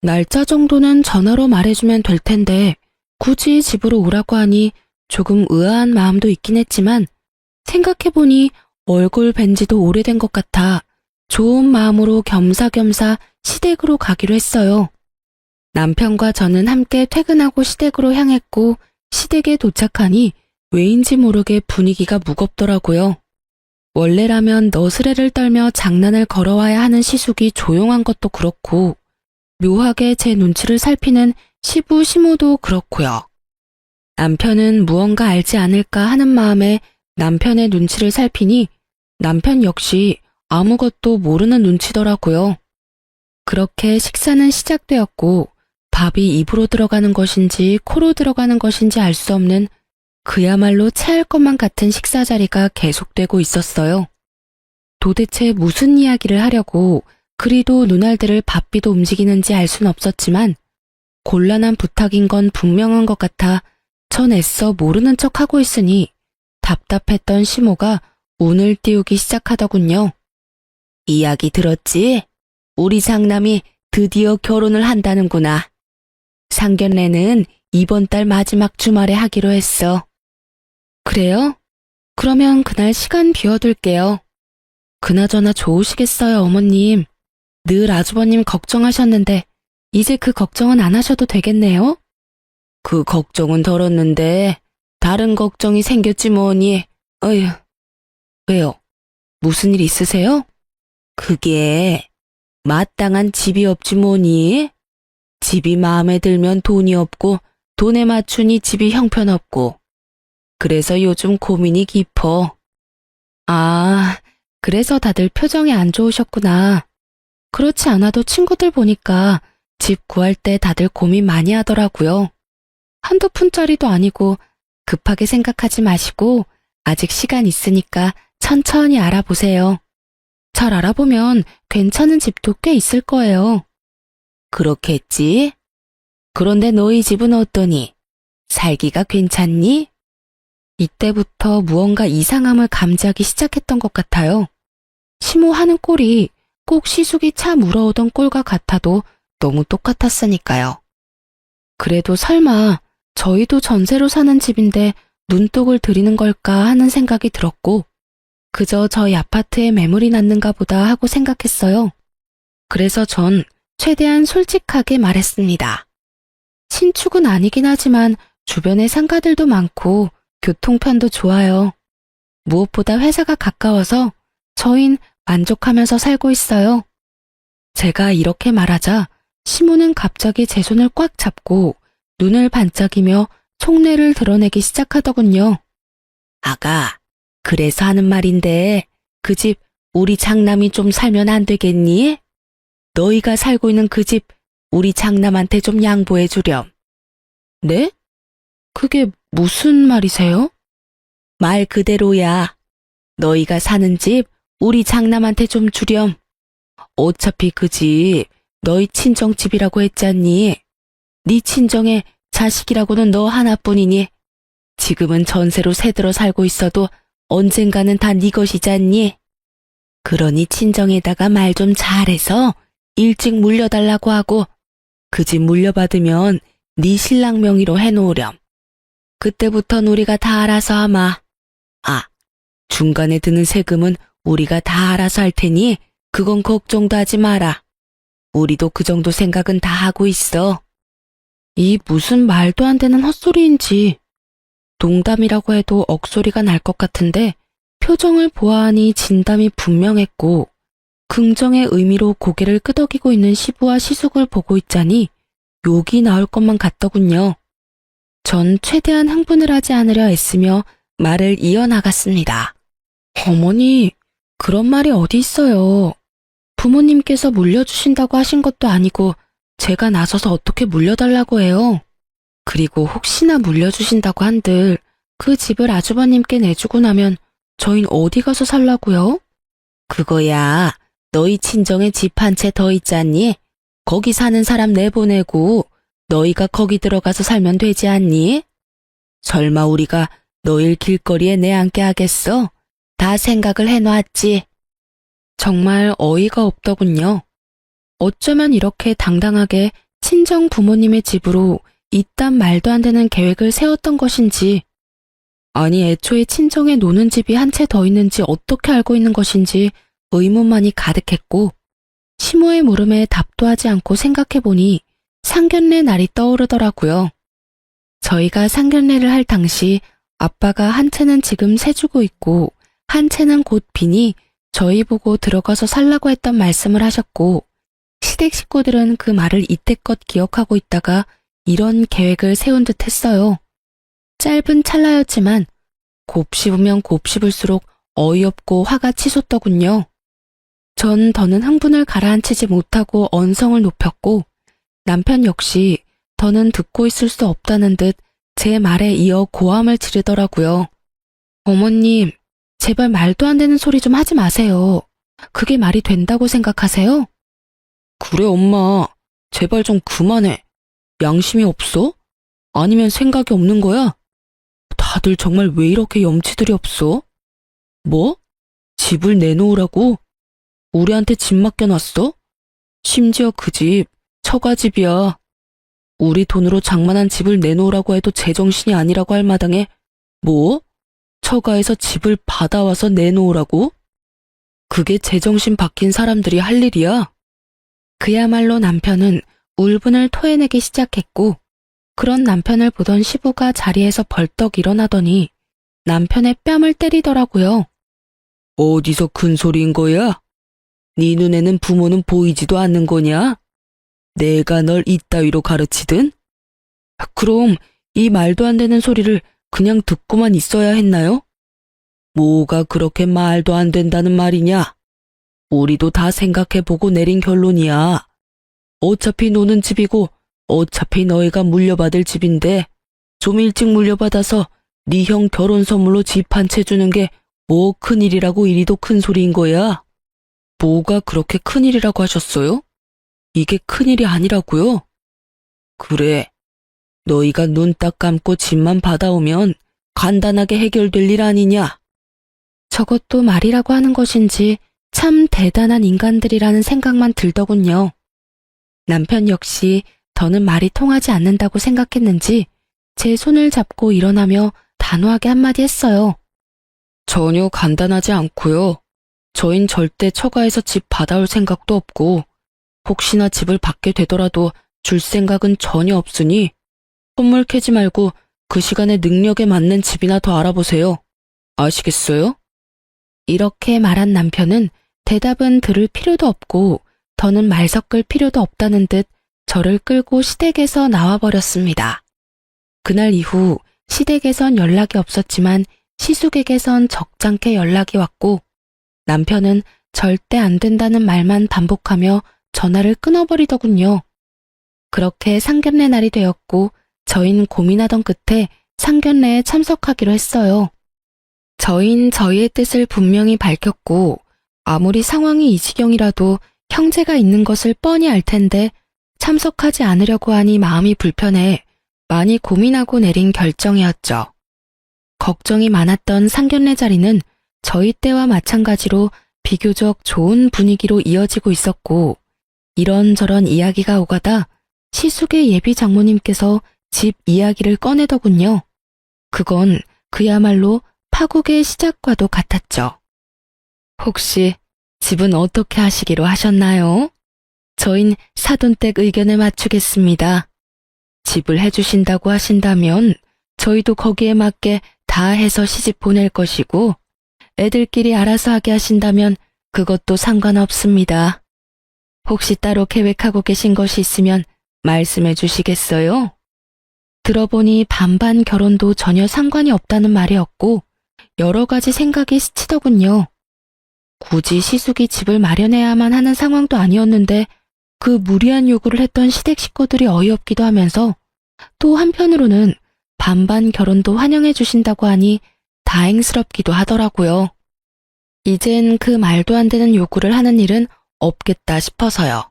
날짜 정도는 전화로 말해주면 될 텐데 굳이 집으로 오라고 하니 조금 의아한 마음도 있긴 했지만 생각해보니 얼굴 뵌 지도 오래된 것 같아 좋은 마음으로 겸사겸사 시댁으로 가기로 했어요. 남편과 저는 함께 퇴근하고 시댁으로 향했고 시댁에 도착하니 왜인지 모르게 분위기가 무겁더라고요. 원래라면 너스레를 떨며 장난을 걸어와야 하는 시숙이 조용한 것도 그렇고 묘하게 제 눈치를 살피는 시부 시모도 그렇고요. 남편은 무언가 알지 않을까 하는 마음에 남편의 눈치를 살피니 남편 역시 아무것도 모르는 눈치더라고요. 그렇게 식사는 시작되었고 밥이 입으로 들어가는 것인지 코로 들어가는 것인지 알 수 없는 그야말로 체할 것만 같은 식사 자리가 계속되고 있었어요. 도대체 무슨 이야기를 하려고 그리도 눈알들을 바삐도 움직이는지 알 순 없었지만 곤란한 부탁인 건 분명한 것 같아 전 애써 모르는 척하고 있으니 답답했던 시모가 운을 띄우기 시작하더군요. 이야기 들었지? 우리 장남이 드디어 결혼을 한다는구나. 상견례는 이번 달 마지막 주말에 하기로 했어. 그래요? 그러면 그날 시간 비워둘게요. 그나저나 좋으시겠어요, 어머님. 늘 아주버님 걱정하셨는데 이제 그 걱정은 안 하셔도 되겠네요? 그 걱정은 덜었는데 다른 걱정이 생겼지 뭐니. 어휴. 왜요? 무슨 일 있으세요? 그게 마땅한 집이 없지 뭐니. 집이 마음에 들면 돈이 없고 돈에 맞추니 집이 형편없고 그래서 요즘 고민이 깊어. 아, 그래서 다들 표정이 안 좋으셨구나. 그렇지 않아도 친구들 보니까 집 구할 때 다들 고민 많이 하더라고요. 한두 푼짜리도 아니고 급하게 생각하지 마시고 아직 시간 있으니까 천천히 알아보세요. 잘 알아보면 괜찮은 집도 꽤 있을 거예요. 그렇겠지? 그런데 너희 집은 어떠니? 살기가 괜찮니? 이때부터 무언가 이상함을 감지하기 시작했던 것 같아요. 시모하는 꼴이 꼭 시숙이 차 물어오던 꼴과 같아도 너무 똑같았으니까요. 그래도 설마 저희도 전세로 사는 집인데 눈독을 들이는 걸까 하는 생각이 들었고 그저 저희 아파트에 매물이 났는가 보다 하고 생각했어요. 그래서 전 최대한 솔직하게 말했습니다. 신축은 아니긴 하지만 주변에 상가들도 많고 교통편도 좋아요. 무엇보다 회사가 가까워서 저흰 만족하면서 살고 있어요. 제가 이렇게 말하자 시모는 갑자기 제 손을 꽉 잡고 눈을 반짝이며 속내를 드러내기 시작하더군요. 아가, 그래서 하는 말인데 그 집 우리 장남이 좀 살면 안 되겠니? 너희가 살고 있는 그 집 우리 장남한테 좀 양보해 주렴. 네? 그게 무슨 말이세요? 말 그대로야. 너희가 사는 집 우리 장남한테 좀 주렴. 어차피 그 집 너희 친정 집이라고 했잖니. 네 친정에 자식이라고는 너 하나뿐이니 지금은 전세로 새들어 살고 있어도 언젠가는 다 네 것이잖니. 그러니 친정에다가 말 좀 잘해서 일찍 물려달라고 하고 그 집 물려받으면 네 신랑 명의로 해놓으렴. 그때부턴 우리가 다 알아서 하마. 중간에 드는 세금은 우리가 다 알아서 할 테니 그건 걱정도 하지 마라. 우리도 그 정도 생각은 다 하고 있어. 이 무슨 말도 안 되는 헛소리인지. 농담이라고 해도 억소리가 날 것 같은데 표정을 보아하니 진담이 분명했고 긍정의 의미로 고개를 끄덕이고 있는 시부와 시숙을 보고 있자니 욕이 나올 것만 같더군요. 전 최대한 흥분을 하지 않으려 애쓰며 말을 이어나갔습니다. 어머니, 그런 말이 어디 있어요. 부모님께서 물려주신다고 하신 것도 아니고 제가 나서서 어떻게 물려달라고 해요. 그리고 혹시나 물려주신다고 한들 그 집을 아주버님께 내주고 나면 저흰 어디 가서 살라고요? 그거야, 너희 친정에 집 한 채 더 있잖니? 거기 사는 사람 내보내고 너희가 거기 들어가서 살면 되지 않니? 설마 우리가 너희 길거리에 내앉게 하겠어? 다 생각을 해놨지. 정말 어이가 없더군요. 어쩌면 이렇게 당당하게 친정 부모님의 집으로 이딴 말도 안 되는 계획을 세웠던 것인지, 아니 애초에 친정에 노는 집이 한 채 더 있는지 어떻게 알고 있는 것인지 의문만이 가득했고 시모의 물음에 답도 하지 않고 생각해보니 상견례 날이 떠오르더라고요. 저희가 상견례를 할 당시 아빠가 한 채는 지금 세주고 있고 한 채는 곧 비니 저희 보고 들어가서 살라고 했던 말씀을 하셨고 시댁 식구들은 그 말을 이때껏 기억하고 있다가 이런 계획을 세운 듯 했어요. 짧은 찰나였지만 곱씹으면 곱씹을수록 어이없고 화가 치솟더군요. 전 더는 흥분을 가라앉히지 못하고 언성을 높였고 남편 역시 더는 듣고 있을 수 없다는 듯 제 말에 이어 고함을 지르더라고요. 어머님, 제발 말도 안 되는 소리 좀 하지 마세요. 그게 말이 된다고 생각하세요? 그래 엄마, 제발 좀 그만해. 양심이 없어? 아니면 생각이 없는 거야? 다들 정말 왜 이렇게 염치들이 없어? 뭐? 집을 내놓으라고? 우리한테 집 맡겨놨어? 심지어 그 집, 처가집이야. 우리 돈으로 장만한 집을 내놓으라고 해도 제정신이 아니라고 할 마당에 뭐? 처가에서 집을 받아와서 내놓으라고? 그게 제정신 박힌 사람들이 할 일이야? 그야말로 남편은 울분을 토해내기 시작했고 그런 남편을 보던 시부가 자리에서 벌떡 일어나더니 남편의 뺨을 때리더라고요. 어디서 큰 소리인 거야? 네 눈에는 부모는 보이지도 않는 거냐? 내가 널 이따위로 가르치든? 그럼 이 말도 안 되는 소리를 그냥 듣고만 있어야 했나요? 뭐가 그렇게 말도 안 된다는 말이냐? 우리도 다 생각해보고 내린 결론이야. 어차피 노는 집이고 어차피 너희가 물려받을 집인데 좀 일찍 물려받아서 네 형 결혼 선물로 집 한 채 주는 게 뭐 큰일이라고 이리도 큰 소리인 거야? 뭐가 그렇게 큰일이라고 하셨어요? 이게 큰일이 아니라고요? 그래, 너희가 눈 딱 감고 집만 받아오면 간단하게 해결될 일 아니냐? 저것도 말이라고 하는 것인지 참 대단한 인간들이라는 생각만 들더군요. 남편 역시 더는 말이 통하지 않는다고 생각했는지 제 손을 잡고 일어나며 단호하게 한마디 했어요. 전혀 간단하지 않고요. 저흰 절대 처가에서 집 받아올 생각도 없고 혹시나 집을 받게 되더라도 줄 생각은 전혀 없으니 선물 캐지 말고 그 시간에 능력에 맞는 집이나 더 알아보세요. 아시겠어요? 이렇게 말한 남편은 대답은 들을 필요도 없고 더는 말 섞을 필요도 없다는 듯 저를 끌고 시댁에서 나와버렸습니다. 그날 이후 시댁에선 연락이 없었지만 시숙에게선 적잖게 연락이 왔고 남편은 절대 안 된다는 말만 반복하며 전화를 끊어버리더군요. 그렇게 상견례 날이 되었고 저희는 고민하던 끝에 상견례에 참석하기로 했어요. 저희는 저희의 뜻을 분명히 밝혔고 아무리 상황이 이 지경이라도 형제가 있는 것을 뻔히 알 텐데 참석하지 않으려고 하니 마음이 불편해 많이 고민하고 내린 결정이었죠. 걱정이 많았던 상견례 자리는 저희 때와 마찬가지로 비교적 좋은 분위기로 이어지고 있었고, 이런저런 이야기가 오가다 시숙의 예비 장모님께서 집 이야기를 꺼내더군요. 그건 그야말로 파국의 시작과도 같았죠. 혹시 집은 어떻게 하시기로 하셨나요? 저흰 사돈댁 의견에 맞추겠습니다. 집을 해주신다고 하신다면 저희도 거기에 맞게 다 해서 시집 보낼 것이고, 애들끼리 알아서 하게 하신다면 그것도 상관없습니다. 혹시 따로 계획하고 계신 것이 있으면 말씀해 주시겠어요? 들어보니 반반 결혼도 전혀 상관이 없다는 말이었고, 여러 가지 생각이 스치더군요. 굳이 시숙이 집을 마련해야만 하는 상황도 아니었는데 그 무리한 요구를 했던 시댁 식구들이 어이없기도 하면서, 또 한편으로는 반반 결혼도 환영해 주신다고 하니 다행스럽기도 하더라고요. 이젠 그 말도 안 되는 요구를 하는 일은 없겠다 싶어서요.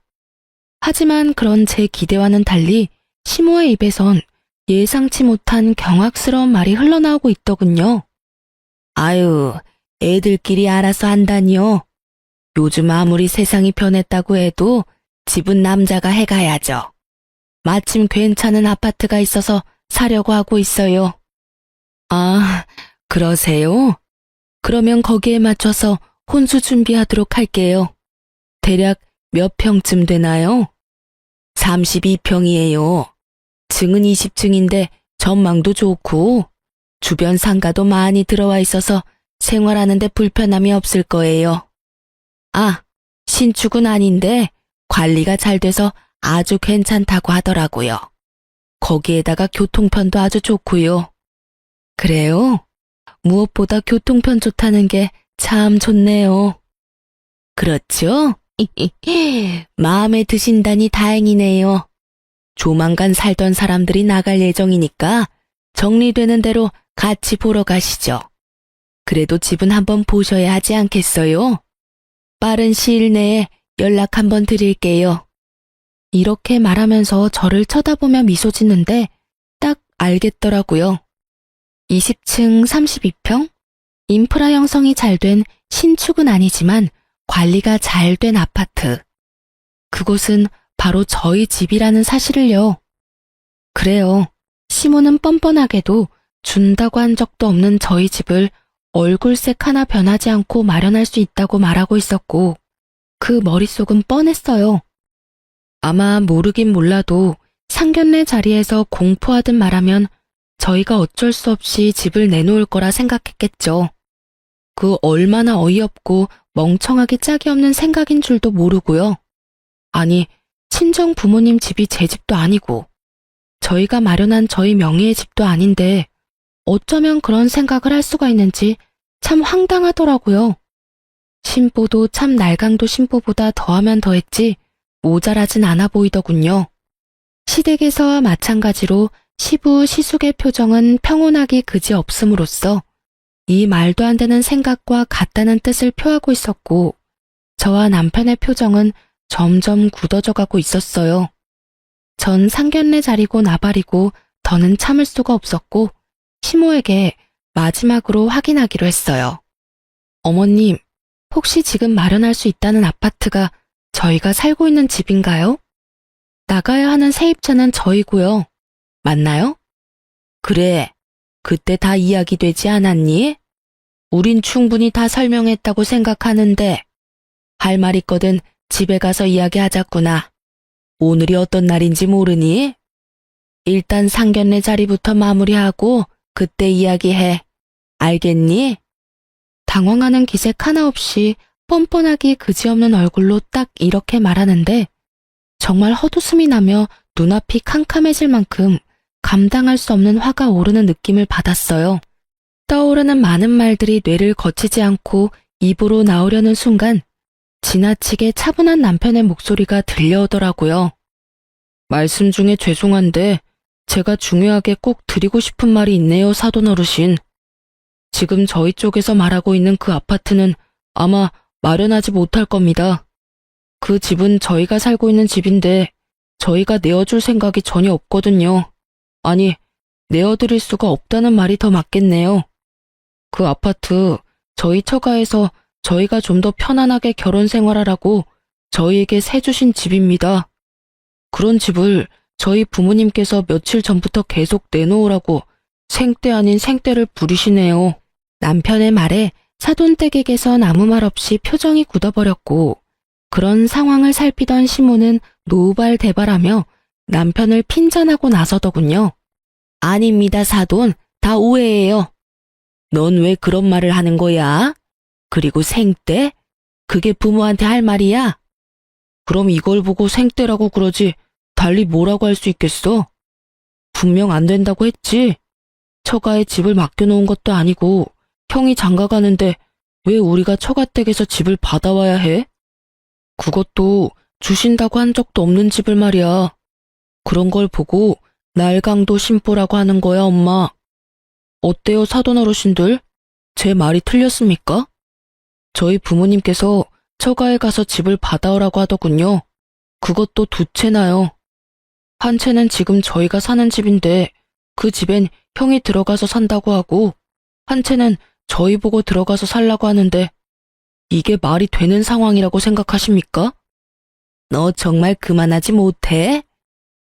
하지만 그런 제 기대와는 달리 시모의 입에선 예상치 못한 경악스러운 말이 흘러나오고 있더군요. 아유, 애들끼리 알아서 한다니요. 요즘 아무리 세상이 변했다고 해도 집은 남자가 해가야죠. 마침 괜찮은 아파트가 있어서 사려고 하고 있어요. 아, 그러세요? 그러면 거기에 맞춰서 혼수 준비하도록 할게요. 대략 몇 평쯤 되나요? 32평이에요. 층은 20층인데 전망도 좋고 주변 상가도 많이 들어와 있어서 생활하는데 불편함이 없을 거예요. 아, 신축은 아닌데 관리가 잘 돼서 아주 괜찮다고 하더라고요. 거기에다가 교통편도 아주 좋고요. 그래요? 무엇보다 교통편 좋다는 게 참 좋네요. 그렇죠? 마음에 드신다니 다행이네요. 조만간 살던 사람들이 나갈 예정이니까 정리되는 대로 같이 보러 가시죠. 그래도 집은 한번 보셔야 하지 않겠어요? 빠른 시일 내에 연락 한번 드릴게요. 이렇게 말하면서 저를 쳐다보며 미소 짓는데 딱 알겠더라고요. 20층 32평? 인프라 형성이 잘 된 신축은 아니지만 관리가 잘 된 아파트. 그곳은 바로 저희 집이라는 사실을요. 그래요. 시모는 뻔뻔하게도 준다고 한 적도 없는 저희 집을 얼굴색 하나 변하지 않고 마련할 수 있다고 말하고 있었고, 그 머릿속은 뻔했어요. 아마 모르긴 몰라도 상견례 자리에서 공포하듯 말하면 저희가 어쩔 수 없이 집을 내놓을 거라 생각했겠죠. 그 얼마나 어이없고 멍청하기 짝이 없는 생각인 줄도 모르고요. 아니, 친정 부모님 집이 제 집도 아니고 저희가 마련한 저희 명의의 집도 아닌데 어쩌면 그런 생각을 할 수가 있는지 참 황당하더라고요. 신보도 참 날강도 신보보다 더하면 더했지 모자라진 않아 보이더군요. 시댁에서와 마찬가지로 시부 시숙의 표정은 평온하기 그지없음으로써 이 말도 안 되는 생각과 같다는 뜻을 표하고 있었고, 저와 남편의 표정은 점점 굳어져 가고 있었어요. 전 상견례 자리고 나발이고 더는 참을 수가 없었고, 시모에게 마지막으로 확인하기로 했어요. 어머님, 혹시 지금 마련할 수 있다는 아파트가 저희가 살고 있는 집인가요? 나가야 하는 세입자는 저희고요. 맞나요? 그래, 그때 다 이야기되지 않았니? 우린 충분히 다 설명했다고 생각하는데 할 말 있거든 집에 가서 이야기하자꾸나. 오늘이 어떤 날인지 모르니? 일단 상견례 자리부터 마무리하고 그때 이야기해. 알겠니? 당황하는 기색 하나 없이 뻔뻔하기 그지없는 얼굴로 딱 이렇게 말하는데 정말 헛웃음이 나며 눈앞이 캄캄해질 만큼 감당할 수 없는 화가 오르는 느낌을 받았어요. 떠오르는 많은 말들이 뇌를 거치지 않고 입으로 나오려는 순간 지나치게 차분한 남편의 목소리가 들려오더라고요. 말씀 중에 죄송한데 제가 중요하게 꼭 드리고 싶은 말이 있네요, 사돈 어르신. 지금 저희 쪽에서 말하고 있는 그 아파트는 아마 마련하지 못할 겁니다. 그 집은 저희가 살고 있는 집인데 저희가 내어줄 생각이 전혀 없거든요. 아니, 내어드릴 수가 없다는 말이 더 맞겠네요. 그 아파트 저희 처가에서 저희가 좀 더 편안하게 결혼 생활하라고 저희에게 세주신 집입니다. 그런 집을 저희 부모님께서 며칠 전부터 계속 내놓으라고 생떼 아닌 생떼를 부리시네요. 남편의 말에 사돈댁에게선 아무 말 없이 표정이 굳어버렸고 그런 상황을 살피던 시모는 노발대발하며 남편을 핀잔하고 나서더군요. 아닙니다, 사돈. 다 오해예요. 넌 왜 그런 말을 하는 거야? 그리고 생떼? 그게 부모한테 할 말이야? 그럼 이걸 보고 생떼라고 그러지 달리 뭐라고 할 수 있겠어? 분명 안 된다고 했지. 처가에 집을 맡겨놓은 것도 아니고 형이 장가가는데 왜 우리가 처가댁에서 집을 받아와야 해? 그것도 주신다고 한 적도 없는 집을 말이야. 그런 걸 보고 날강도 심보라고 하는 거야, 엄마. 어때요, 사돈 어르신들? 제 말이 틀렸습니까? 저희 부모님께서 처가에 가서 집을 받아오라고 하더군요. 그것도 두 채나요. 한 채는 지금 저희가 사는 집인데 그 집엔 형이 들어가서 산다고 하고 한 채는 저희 보고 들어가서 살라고 하는데 이게 말이 되는 상황이라고 생각하십니까? 너 정말 그만하지 못해?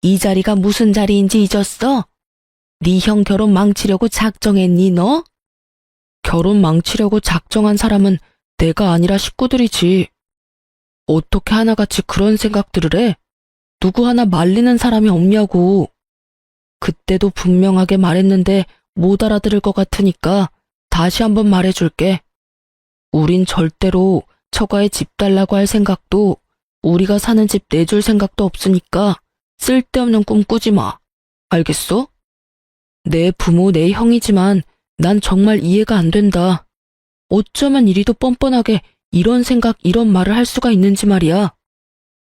이 자리가 무슨 자리인지 잊었어? 네 형 결혼 망치려고 작정했니 너? 결혼 망치려고 작정한 사람은 내가 아니라 식구들이지. 어떻게 하나같이 그런 생각들을 해? 누구 하나 말리는 사람이 없냐고. 그때도 분명하게 말했는데 못 알아들을 것 같으니까 다시 한번 말해줄게. 우린 절대로 처가에 집 달라고 할 생각도 우리가 사는 집 내줄 생각도 없으니까 쓸데없는 꿈 꾸지 마. 알겠어? 내 부모, 내 형이지만 난 정말 이해가 안 된다. 어쩌면 이리도 뻔뻔하게 이런 생각, 이런 말을 할 수가 있는지 말이야.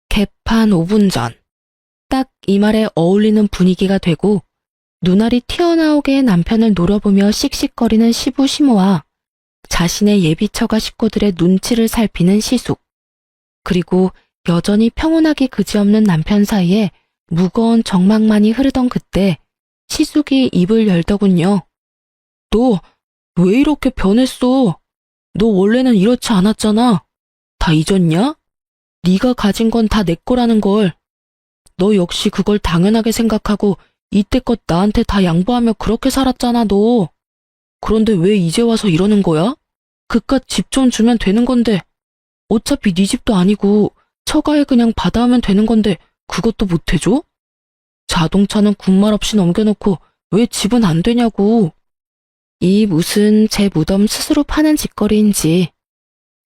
개판 5분 전. 딱 이 말에 어울리는 분위기가 되고 눈알이 튀어나오게 남편을 노려보며 씩씩거리는 시부 시모와 자신의 예비처가 식구들의 눈치를 살피는 시숙. 그리고 여전히 평온하기 그지없는 남편 사이에 무거운 정막만이 흐르던 그때 시숙이 입을 열더군요. 너 왜 이렇게 변했어? 너 원래는 이렇지 않았잖아. 다 잊었냐? 네가 가진 건 다 내 거라는 걸. 너 역시 그걸 당연하게 생각하고 이때껏 나한테 다 양보하며 그렇게 살았잖아, 너. 그런데 왜 이제 와서 이러는 거야? 그깟 집 좀 주면 되는 건데. 어차피 네 집도 아니고 처가에 그냥 받아오면 되는 건데 그것도 못 해줘? 자동차는 군말 없이 넘겨놓고 왜 집은 안 되냐고. 이 무슨 제 무덤 스스로 파는 짓거리인지.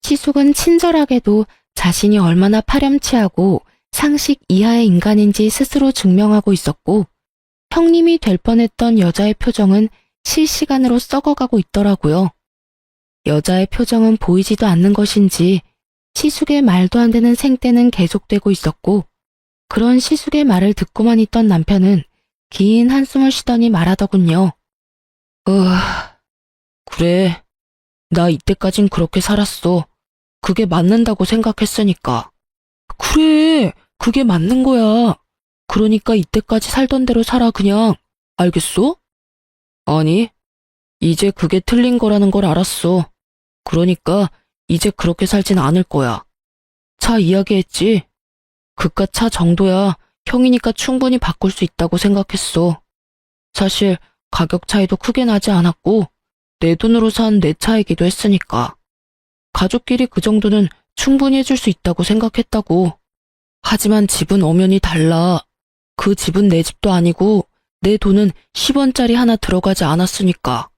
시숙은 친절하게도 자신이 얼마나 파렴치하고 상식 이하의 인간인지 스스로 증명하고 있었고 형님이 될 뻔했던 여자의 표정은 실시간으로 썩어가고 있더라고요. 여자의 표정은 보이지도 않는 것인지 시숙의 말도 안 되는 생떼는 계속되고 있었고 그런 시숙의 말을 듣고만 있던 남편은 긴 한숨을 쉬더니 말하더군요. 그래. 나 이때까진 그렇게 살았어. 그게 맞는다고 생각했으니까. 그래, 그게 맞는 거야. 그러니까 이때까지 살던 대로 살아 그냥. 알겠어? 아니, 이제 그게 틀린 거라는 걸 알았어. 그러니까 이제 그렇게 살진 않을 거야. 차 이야기했지? 그깟 차 정도야 형이니까 충분히 바꿀 수 있다고 생각했어. 사실 가격 차이도 크게 나지 않았고 내 돈으로 산 내 차이기도 했으니까. 가족끼리 그 정도는 충분히 해줄 수 있다고 생각했다고. 하지만 집은 엄연히 달라. 그 집은 내 집도 아니고 내 돈은 10원짜리 하나 들어가지 않았으니까.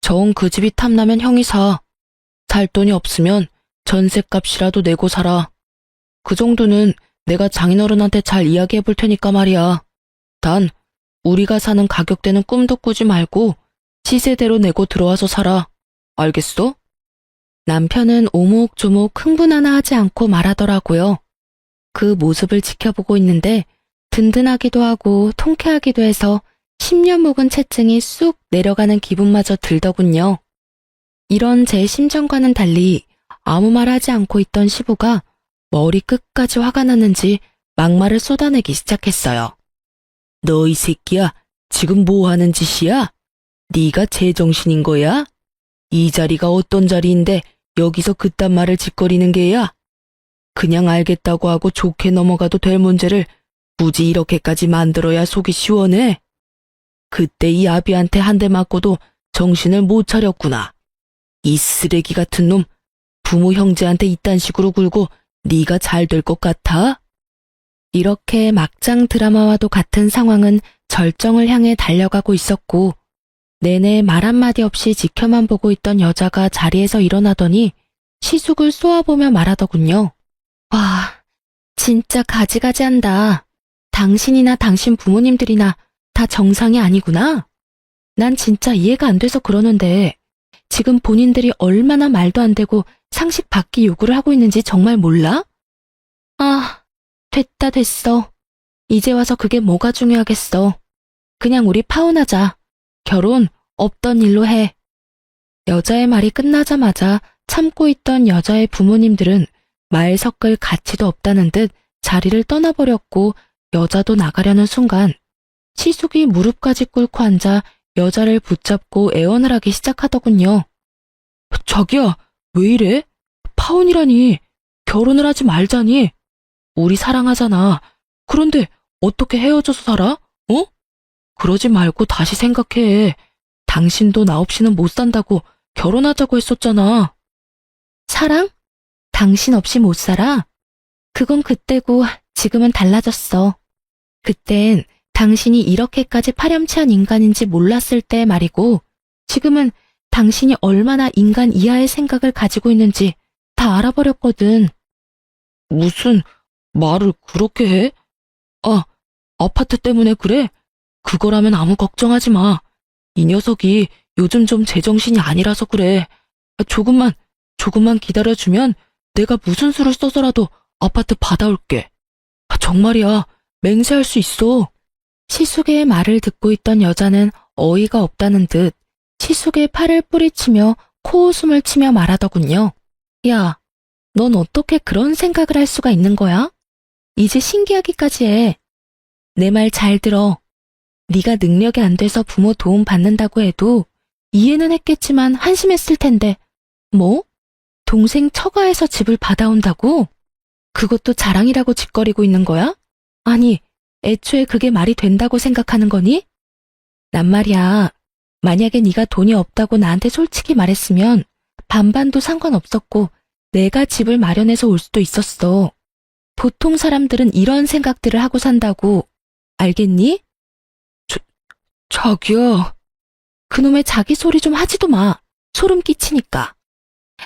정 그 집이 탐나면 형이 사. 살 돈이 없으면 전셋값이라도 내고 살아. 그 정도는 내가 장인어른한테 잘 이야기해 볼 테니까 말이야. 단 우리가 사는 가격대는 꿈도 꾸지 말고 시세대로 내고 들어와서 살아. 알겠어? 남편은 오목조목 흥분 하나 하지 않고 말하더라고요. 그 모습을 지켜보고 있는데 든든하기도 하고 통쾌하기도 해서 10년 묵은 채증이 쑥 내려가는 기분마저 들더군요. 이런 제 심정과는 달리 아무 말 하지 않고 있던 시부가 머리 끝까지 화가 났는지 막말을 쏟아내기 시작했어요. 너 이 새끼야, 지금 뭐 하는 짓이야? 네가 제정신인 거야? 이 자리가 어떤 자리인데 여기서 그딴 말을 짓거리는 게야? 그냥 알겠다고 하고 좋게 넘어가도 될 문제를 굳이 이렇게까지 만들어야 속이 시원해? 그때 이 아비한테 한 대 맞고도 정신을 못 차렸구나. 이 쓰레기 같은 놈, 부모 형제한테 이딴 식으로 굴고 네가 잘 될 것 같아? 이렇게 막장 드라마와도 같은 상황은 절정을 향해 달려가고 있었고, 내내 말 한마디 없이 지켜만 보고 있던 여자가 자리에서 일어나더니 시숙을 쏘아보며 말하더군요. 와, 진짜 가지가지한다. 당신이나 당신 부모님들이나 다 정상이 아니구나. 난 진짜 이해가 안 돼서 그러는데 지금 본인들이 얼마나 말도 안 되고 상식 밖의 요구를 하고 있는지 정말 몰라? 아, 됐다 됐어. 이제 와서 그게 뭐가 중요하겠어. 그냥 우리 파혼하자. 결혼 없던 일로 해. 여자의 말이 끝나자마자 참고 있던 여자의 부모님들은 말 섞을 가치도 없다는 듯 자리를 떠나버렸고 여자도 나가려는 순간 시숙이 무릎까지 꿇고 앉아 여자를 붙잡고 애원을 하기 시작하더군요. 자기야, 왜 이래? 파혼이라니. 결혼을 하지 말자니. 우리 사랑하잖아. 그런데 어떻게 헤어져서 살아? 어? 그러지 말고 다시 생각해. 당신도 나 없이는 못 산다고 결혼하자고 했었잖아. 사랑? 당신 없이 못 살아? 그건 그때고 지금은 달라졌어. 그땐 당신이 이렇게까지 파렴치한 인간인지 몰랐을 때 말이고, 지금은 당신이 얼마나 인간 이하의 생각을 가지고 있는지 다 알아버렸거든. 무슨 말을 그렇게 해? 아, 아파트 때문에 그래? 그거라면 아무 걱정하지 마. 이 녀석이 요즘 좀 제정신이 아니라서 그래. 조금만 기다려주면 내가 무슨 수를 써서라도 아파트 받아올게. 정말이야, 맹세할 수 있어. 시숙의 말을 듣고 있던 여자는 어이가 없다는 듯 시숙의 팔을 뿌리치며 코웃음을 치며 말하더군요. 야, 넌 어떻게 그런 생각을 할 수가 있는 거야? 이제 신기하기까지 해. 내 말 잘 들어. 네가 능력이 안 돼서 부모 도움 받는다고 해도 이해는 했겠지만 한심했을 텐데, 뭐? 동생 처가에서 집을 받아온다고? 그것도 자랑이라고 짓거리고 있는 거야? 아니, 애초에 그게 말이 된다고 생각하는 거니? 난 말이야, 만약에 네가 돈이 없다고 나한테 솔직히 말했으면 반반도 상관없었고 내가 집을 마련해서 올 수도 있었어. 보통 사람들은 이런 생각들을 하고 산다고. 알겠니? 자기야. 그놈의 자기 소리 좀 하지도 마. 소름 끼치니까.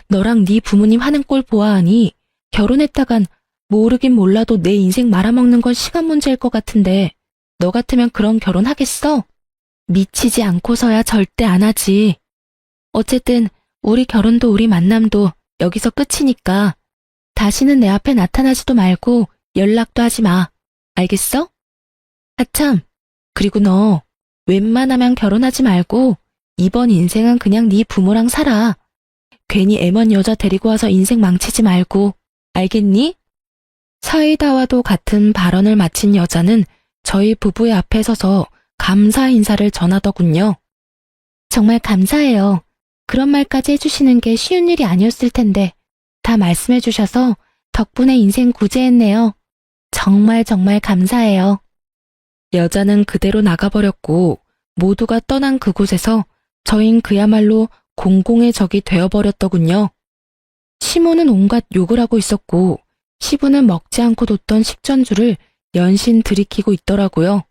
너랑 네 부모님 하는 꼴 보아하니 결혼했다간 모르긴 몰라도 내 인생 말아먹는 건 시간 문제일 것 같은데 너 같으면 그런 결혼 하겠어? 미치지 않고서야 절대 안 하지. 어쨌든 우리 결혼도 우리 만남도 여기서 끝이니까 다시는 내 앞에 나타나지도 말고 연락도 하지 마. 알겠어? 아참, 그리고 너 웬만하면 결혼하지 말고 이번 인생은 그냥 네 부모랑 살아. 괜히 애먼 여자 데리고 와서 인생 망치지 말고. 알겠니? 사이다와도 같은 발언을 마친 여자는 저희 부부의 앞에 서서 감사 인사를 전하더군요. 정말 감사해요. 그런 말까지 해주시는 게 쉬운 일이 아니었을 텐데 다 말씀해 주셔서 덕분에 인생 구제했네요. 정말 감사해요. 여자는 그대로 나가버렸고 모두가 떠난 그곳에서 저흰 그야말로 공공의 적이 되어버렸더군요. 시모는 온갖 욕을 하고 있었고 시부는 먹지 않고 뒀던 식전주를 연신 들이키고 있더라고요.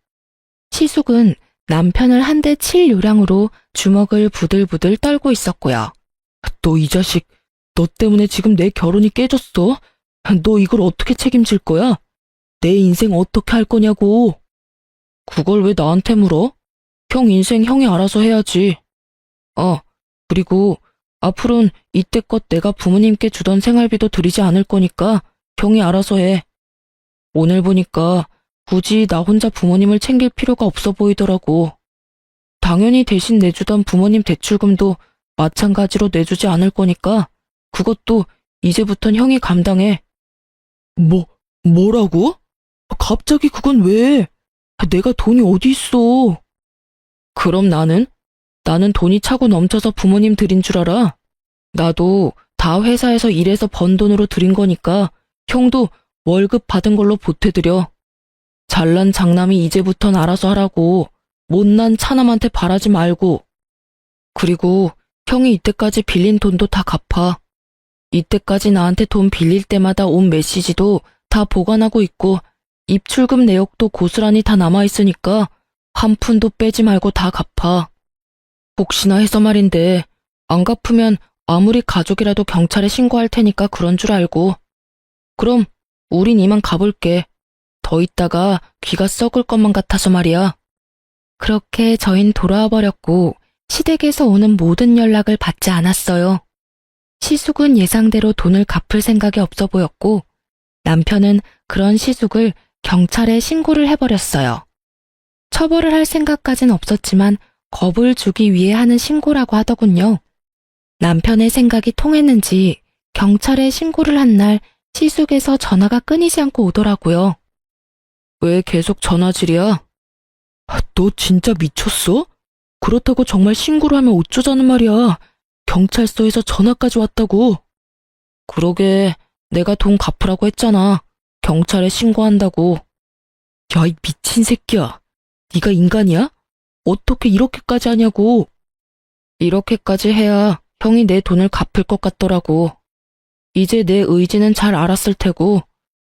시숙은 남편을 한 대 칠 요량으로 주먹을 부들부들 떨고 있었고요. 너 이 자식, 너 때문에 지금 내 결혼이 깨졌어. 너 이걸 어떻게 책임질 거야? 내 인생 어떻게 할 거냐고. 그걸 왜 나한테 물어? 형 인생 형이 알아서 해야지. 그리고 앞으로는 이때껏 내가 부모님께 주던 생활비도 드리지 않을 거니까 형이 알아서 해. 오늘 보니까 굳이 나 혼자 부모님을 챙길 필요가 없어 보이더라고. 당연히 대신 내주던 부모님 대출금도 마찬가지로 내주지 않을 거니까 그것도 이제부턴 형이 감당해. 뭐라고? 갑자기 그건 왜? 내가 돈이 어디 있어? 그럼 나는 돈이 차고 넘쳐서 부모님 드린 줄 알아. 나도 다 회사에서 일해서 번 돈으로 드린 거니까 형도 월급 받은 걸로 보태드려. 잘난 장남이 이제부턴 알아서 하라고. 못난 차남한테 바라지 말고. 그리고 형이 이때까지 빌린 돈도 다 갚아. 이때까지 나한테 돈 빌릴 때마다 온 메시지도 다 보관하고 있고 입출금 내역도 고스란히 다 남아있으니까 한 푼도 빼지 말고 다 갚아. 혹시나 해서 말인데 안 갚으면 아무리 가족이라도 경찰에 신고할 테니까 그런 줄 알고. 그럼 우린 이만 가볼게. 더 있다가 귀가 썩을 것만 같아서 말이야. 그렇게 저흰 돌아와 버렸고 시댁에서 오는 모든 연락을 받지 않았어요. 시숙은 예상대로 돈을 갚을 생각이 없어 보였고 남편은 그런 시숙을 경찰에 신고를 해버렸어요. 처벌을 할 생각까진 없었지만 겁을 주기 위해 하는 신고라고 하더군요. 남편의 생각이 통했는지 경찰에 신고를 한 날 시숙에서 전화가 끊이지 않고 오더라고요. 왜 계속 전화질이야? 너 진짜 미쳤어? 그렇다고 정말 신고를 하면 어쩌자는 말이야. 경찰서에서 전화까지 왔다고. 그러게 내가 돈 갚으라고 했잖아. 경찰에 신고한다고. 야, 이 미친 새끼야. 네가 인간이야? 어떻게 이렇게까지 하냐고. 이렇게까지 해야 형이 내 돈을 갚을 것 같더라고. 이제 내 의지는 잘 알았을 테고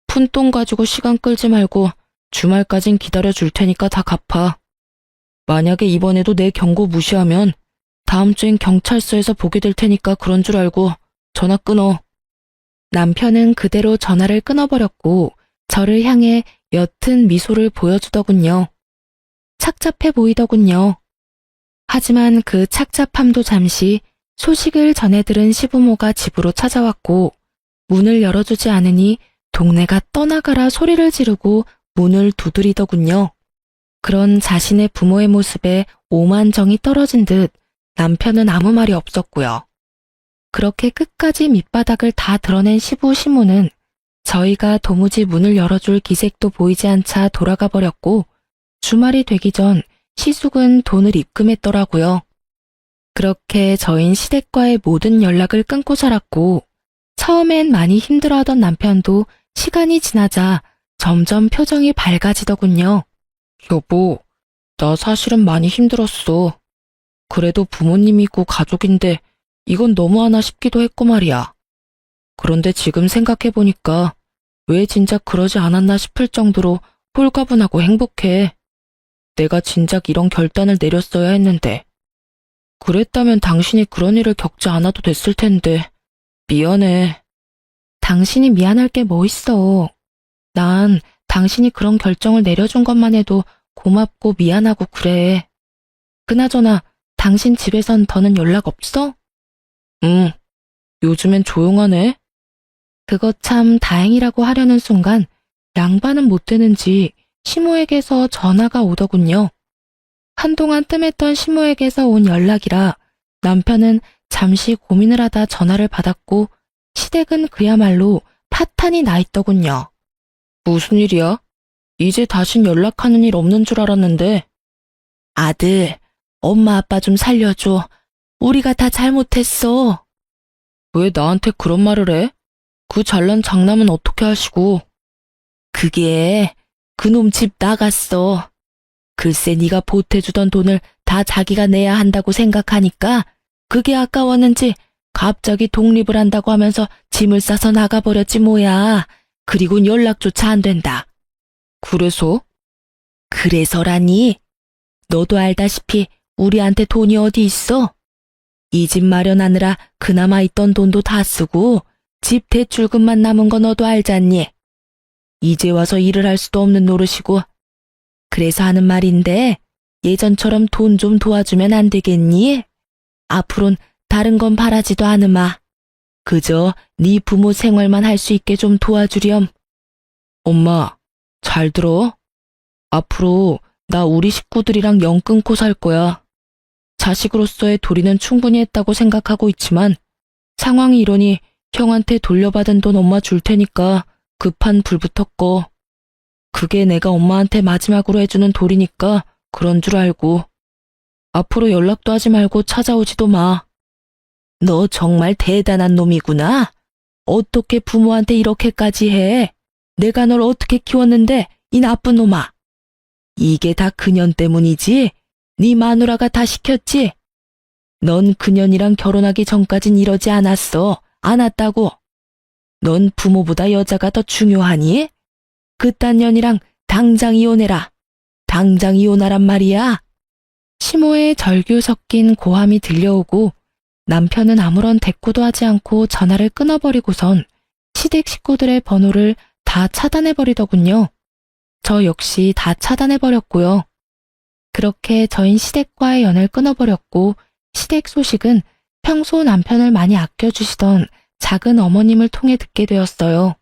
푼돈 가지고 시간 끌지 말고 주말까진 기다려줄 테니까 다 갚아. 만약에 이번에도 내 경고 무시하면 다음 주엔 경찰서에서 보게 될 테니까 그런 줄 알고 전화 끊어. 남편은 그대로 전화를 끊어버렸고 저를 향해 옅은 미소를 보여주더군요. 착잡해 보이더군요. 하지만 그 착잡함도 잠시 소식을 전해 들은 시부모가 집으로 찾아왔고 문을 열어주지 않으니 동네가 떠나가라 소리를 지르고 문을 두드리더군요. 그런 자신의 부모의 모습에 오만 정이 떨어진 듯 남편은 아무 말이 없었고요. 그렇게 끝까지 밑바닥을 다 드러낸 시부 시모는 저희가 도무지 문을 열어줄 기색도 보이지 않자 돌아가 버렸고 주말이 되기 전 시숙은 돈을 입금했더라고요. 그렇게 저흰 시댁과의 모든 연락을 끊고 살았고 처음엔 많이 힘들어하던 남편도 시간이 지나자 점점 표정이 밝아지더군요. 여보, 나 사실은 많이 힘들었어. 그래도 부모님이고 가족인데 이건 너무하나 싶기도 했고 말이야. 그런데 지금 생각해보니까 왜 진작 그러지 않았나 싶을 정도로 홀가분하고 행복해. 내가 진작 이런 결단을 내렸어야 했는데. 그랬다면 당신이 그런 일을 겪지 않아도 됐을 텐데. 미안해. 당신이 미안할 게 뭐 있어. 난 당신이 그런 결정을 내려준 것만 해도 고맙고 미안하고 그래. 그나저나 당신 집에선 더는 연락 없어? 응, 요즘엔 조용하네. 그거 참 다행이라고 하려는 순간 양반은 못 되는지 시모에게서 전화가 오더군요. 한동안 뜸했던 시모에게서 온 연락이라 남편은 잠시 고민을 하다 전화를 받았고 시댁은 그야말로 파탄이 나 있더군요. 무슨 일이야? 이제 다신 연락하는 일 없는 줄 알았는데. 아들, 엄마 아빠 좀 살려줘. 우리가 다 잘못했어. 왜 나한테 그런 말을 해? 그 잘난 장남은 어떻게 하시고? 그게 그놈 집 나갔어. 글쎄 네가 보태주던 돈을 다 자기가 내야 한다고 생각하니까 그게 아까웠는지 갑자기 독립을 한다고 하면서 짐을 싸서 나가버렸지 뭐야. 그리곤 연락조차 안 된다. 그래서? 그래서라니? 너도 알다시피 우리한테 돈이 어디 있어? 이 집 마련하느라 그나마 있던 돈도 다 쓰고 집 대출금만 남은 거 너도 알잖니? 이제 와서 일을 할 수도 없는 노릇이고. 그래서 하는 말인데 예전처럼 돈 좀 도와주면 안 되겠니? 앞으론 다른 건 바라지도 않으마. 그저 네 부모 생활만 할 수 있게 좀 도와주렴. 엄마, 잘 들어. 앞으로 나 우리 식구들이랑 영 끊고 살 거야. 자식으로서의 도리는 충분히 했다고 생각하고 있지만 상황이 이러니 형한테 돌려받은 돈 엄마 줄 테니까 급한 불부터 꺼. 그게 내가 엄마한테 마지막으로 해주는 도리니까 그런 줄 알고. 앞으로 연락도 하지 말고 찾아오지도 마. 너 정말 대단한 놈이구나. 어떻게 부모한테 이렇게까지 해? 내가 널 어떻게 키웠는데, 이 나쁜 놈아. 이게 다 그년 때문이지? 네 마누라가 다 시켰지? 넌 그년이랑 결혼하기 전까진 이러지 않았어. 않았다고. 넌 부모보다 여자가 더 중요하니? 그딴 년이랑 당장 이혼해라. 당장 이혼하란 말이야. 시모의 절규 섞인 고함이 들려오고 남편은 아무런 대꾸도 하지 않고 전화를 끊어버리고선 시댁 식구들의 번호를 다 차단해버리더군요. 저 역시 다 차단해버렸고요. 그렇게 저흰 시댁과의 연을 끊어버렸고 시댁 소식은 평소 남편을 많이 아껴주시던 작은 어머님을 통해 듣게 되었어요.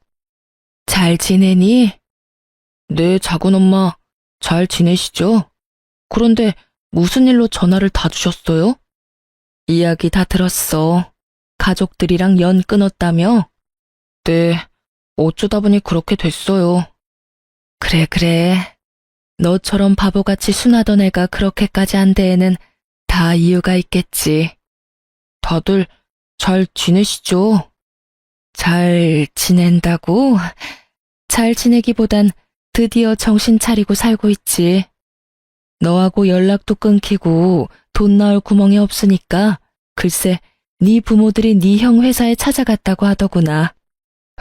잘 지내니? 네, 작은 엄마. 잘 지내시죠? 그런데 무슨 일로 전화를 다 주셨어요? 이야기 다 들었어. 가족들이랑 연 끊었다며? 네, 어쩌다 보니 그렇게 됐어요. 그래. 너처럼 바보같이 순하던 애가 그렇게까지 한 데에는 다 이유가 있겠지. 다들 잘 지내시죠? 잘 지낸다고? 잘 지내기보단 드디어 정신 차리고 살고 있지. 너하고 연락도 끊기고 돈 나올 구멍이 없으니까 글쎄 네 부모들이 네 형 회사에 찾아갔다고 하더구나.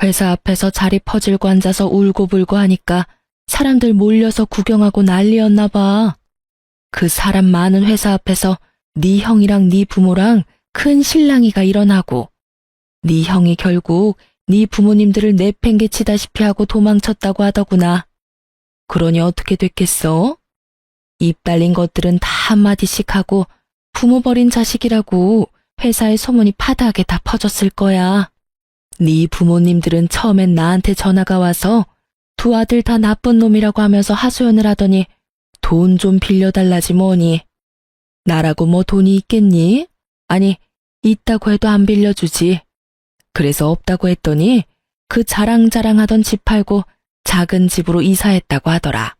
회사 앞에서 자리 퍼질고 앉아서 울고불고 하니까 사람들 몰려서 구경하고 난리였나 봐. 그 사람 많은 회사 앞에서 네 형이랑 네 부모랑 큰 실랑이가 일어나고 네 형이 결국 네 부모님들을 내팽개치다시피 하고 도망쳤다고 하더구나. 그러니 어떻게 됐겠어? 입 달린 것들은 다 한마디씩 하고 부모 버린 자식이라고 회사에 소문이 파다하게 다 퍼졌을 거야. 네 부모님들은 처음엔 나한테 전화가 와서 두 아들 다 나쁜 놈이라고 하면서 하소연을 하더니 돈 좀 빌려달라지 뭐니. 나라고 뭐 돈이 있겠니? 아니, 있다고 해도 안 빌려주지. 그래서 없다고 했더니 그 자랑자랑하던 집 팔고 작은 집으로 이사했다고 하더라.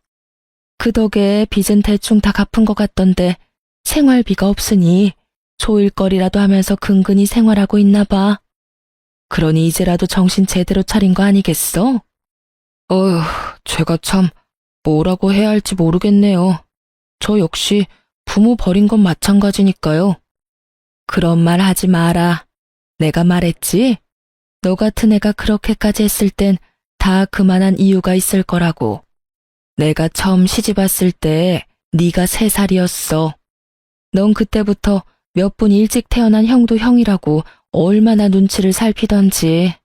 그 덕에 빚은 대충 다 갚은 것 같던데 생활비가 없으니 조일거리라도 하면서 근근히 생활하고 있나 봐. 그러니 이제라도 정신 제대로 차린 거 아니겠어? 어휴, 제가 참 뭐라고 해야 할지 모르겠네요. 저 역시 부모 버린 건 마찬가지니까요. 그런 말 하지 마라. 내가 말했지? 너 같은 애가 그렇게까지 했을 땐 다 그만한 이유가 있을 거라고. 내가 처음 시집 왔을 때 네가 3살이었어. 넌 그때부터 몇 분 일찍 태어난 형도 형이라고 얼마나 눈치를 살피던지.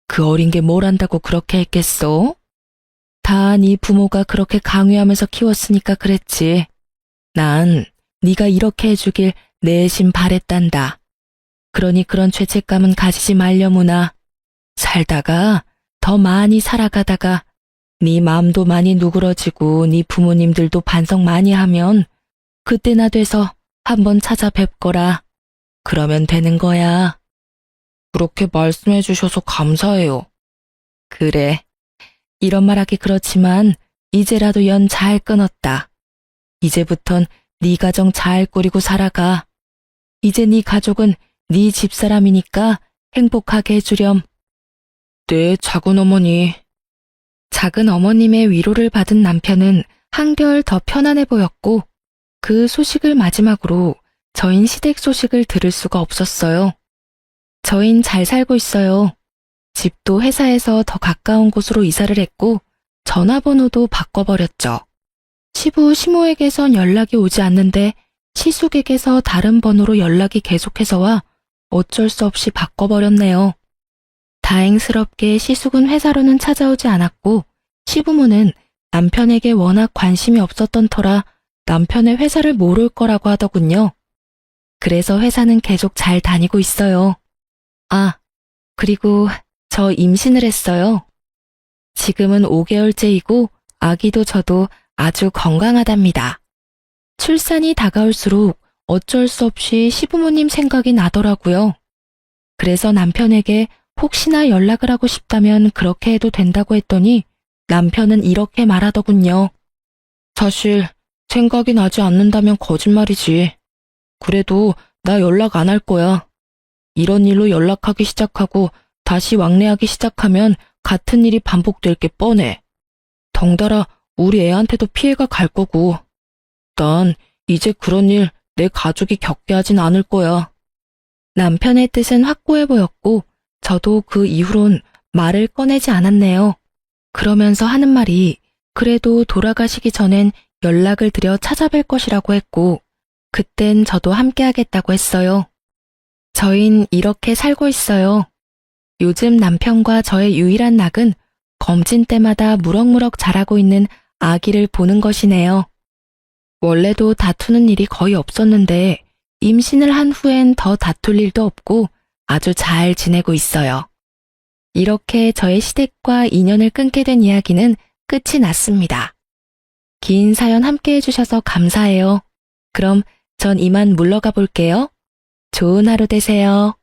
그 어린 게 뭘 안다고 그렇게 했겠어? 다 네 부모가 그렇게 강요하면서 키웠으니까 그랬지. 난 네가 이렇게 해주길 내심 바랬단다. 그러니 그런 죄책감은 가지지 말려무나. 살다가 더 많이 살아가다가 네 마음도 많이 누그러지고 네 부모님들도 반성 많이 하면 그때나 돼서 한번 찾아뵙거라. 그러면 되는 거야. 그렇게 말씀해 주셔서 감사해요. 그래. 이런 말하기 그렇지만 이제라도 연 잘 끊었다. 이제부턴 네 가정 잘 꾸리고 살아가. 이제 네 가족은 네 집사람이니까 행복하게 해주렴. 네, 작은 어머니. 작은 어머님의 위로를 받은 남편은 한결 더 편안해 보였고 그 소식을 마지막으로 저흰 시댁 소식을 들을 수가 없었어요. 저흰 잘 살고 있어요. 집도 회사에서 더 가까운 곳으로 이사를 했고 전화번호도 바꿔버렸죠. 시부 시모에게선 연락이 오지 않는데 시숙에게서 다른 번호로 연락이 계속해서 와 어쩔 수 없이 바꿔버렸네요. 다행스럽게 시숙은 회사로는 찾아오지 않았고 시부모는 남편에게 워낙 관심이 없었던 터라 남편의 회사를 모를 거라고 하더군요. 그래서 회사는 계속 잘 다니고 있어요. 아, 그리고 저 임신을 했어요. 지금은 5개월째이고 아기도 저도 아주 건강하답니다. 출산이 다가올수록 어쩔 수 없이 시부모님 생각이 나더라고요. 그래서 남편에게 혹시나 연락을 하고 싶다면 그렇게 해도 된다고 했더니 남편은 이렇게 말하더군요. 사실 생각이 나지 않는다면 거짓말이지. 그래도 나 연락 안 할 거야. 이런 일로 연락하기 시작하고 다시 왕래하기 시작하면 같은 일이 반복될 게 뻔해. 덩달아 우리 애한테도 피해가 갈 거고. 난 이제 그런 일 내 가족이 겪게 하진 않을 거야. 남편의 뜻은 확고해 보였고 저도 그 이후론 말을 꺼내지 않았네요. 그러면서 하는 말이 그래도 돌아가시기 전엔 연락을 드려 찾아뵐 것이라고 했고 그땐 저도 함께하겠다고 했어요. 저흰 이렇게 살고 있어요. 요즘 남편과 저의 유일한 낙은 검진 때마다 무럭무럭 자라고 있는 아기를 보는 것이네요. 원래도 다투는 일이 거의 없었는데 임신을 한 후엔 더 다툴 일도 없고 아주 잘 지내고 있어요. 이렇게 저의 시댁과 인연을 끊게 된 이야기는 끝이 났습니다. 긴 사연 함께 해주셔서 감사해요. 그럼 전 이만 물러가 볼게요. 좋은 하루 되세요.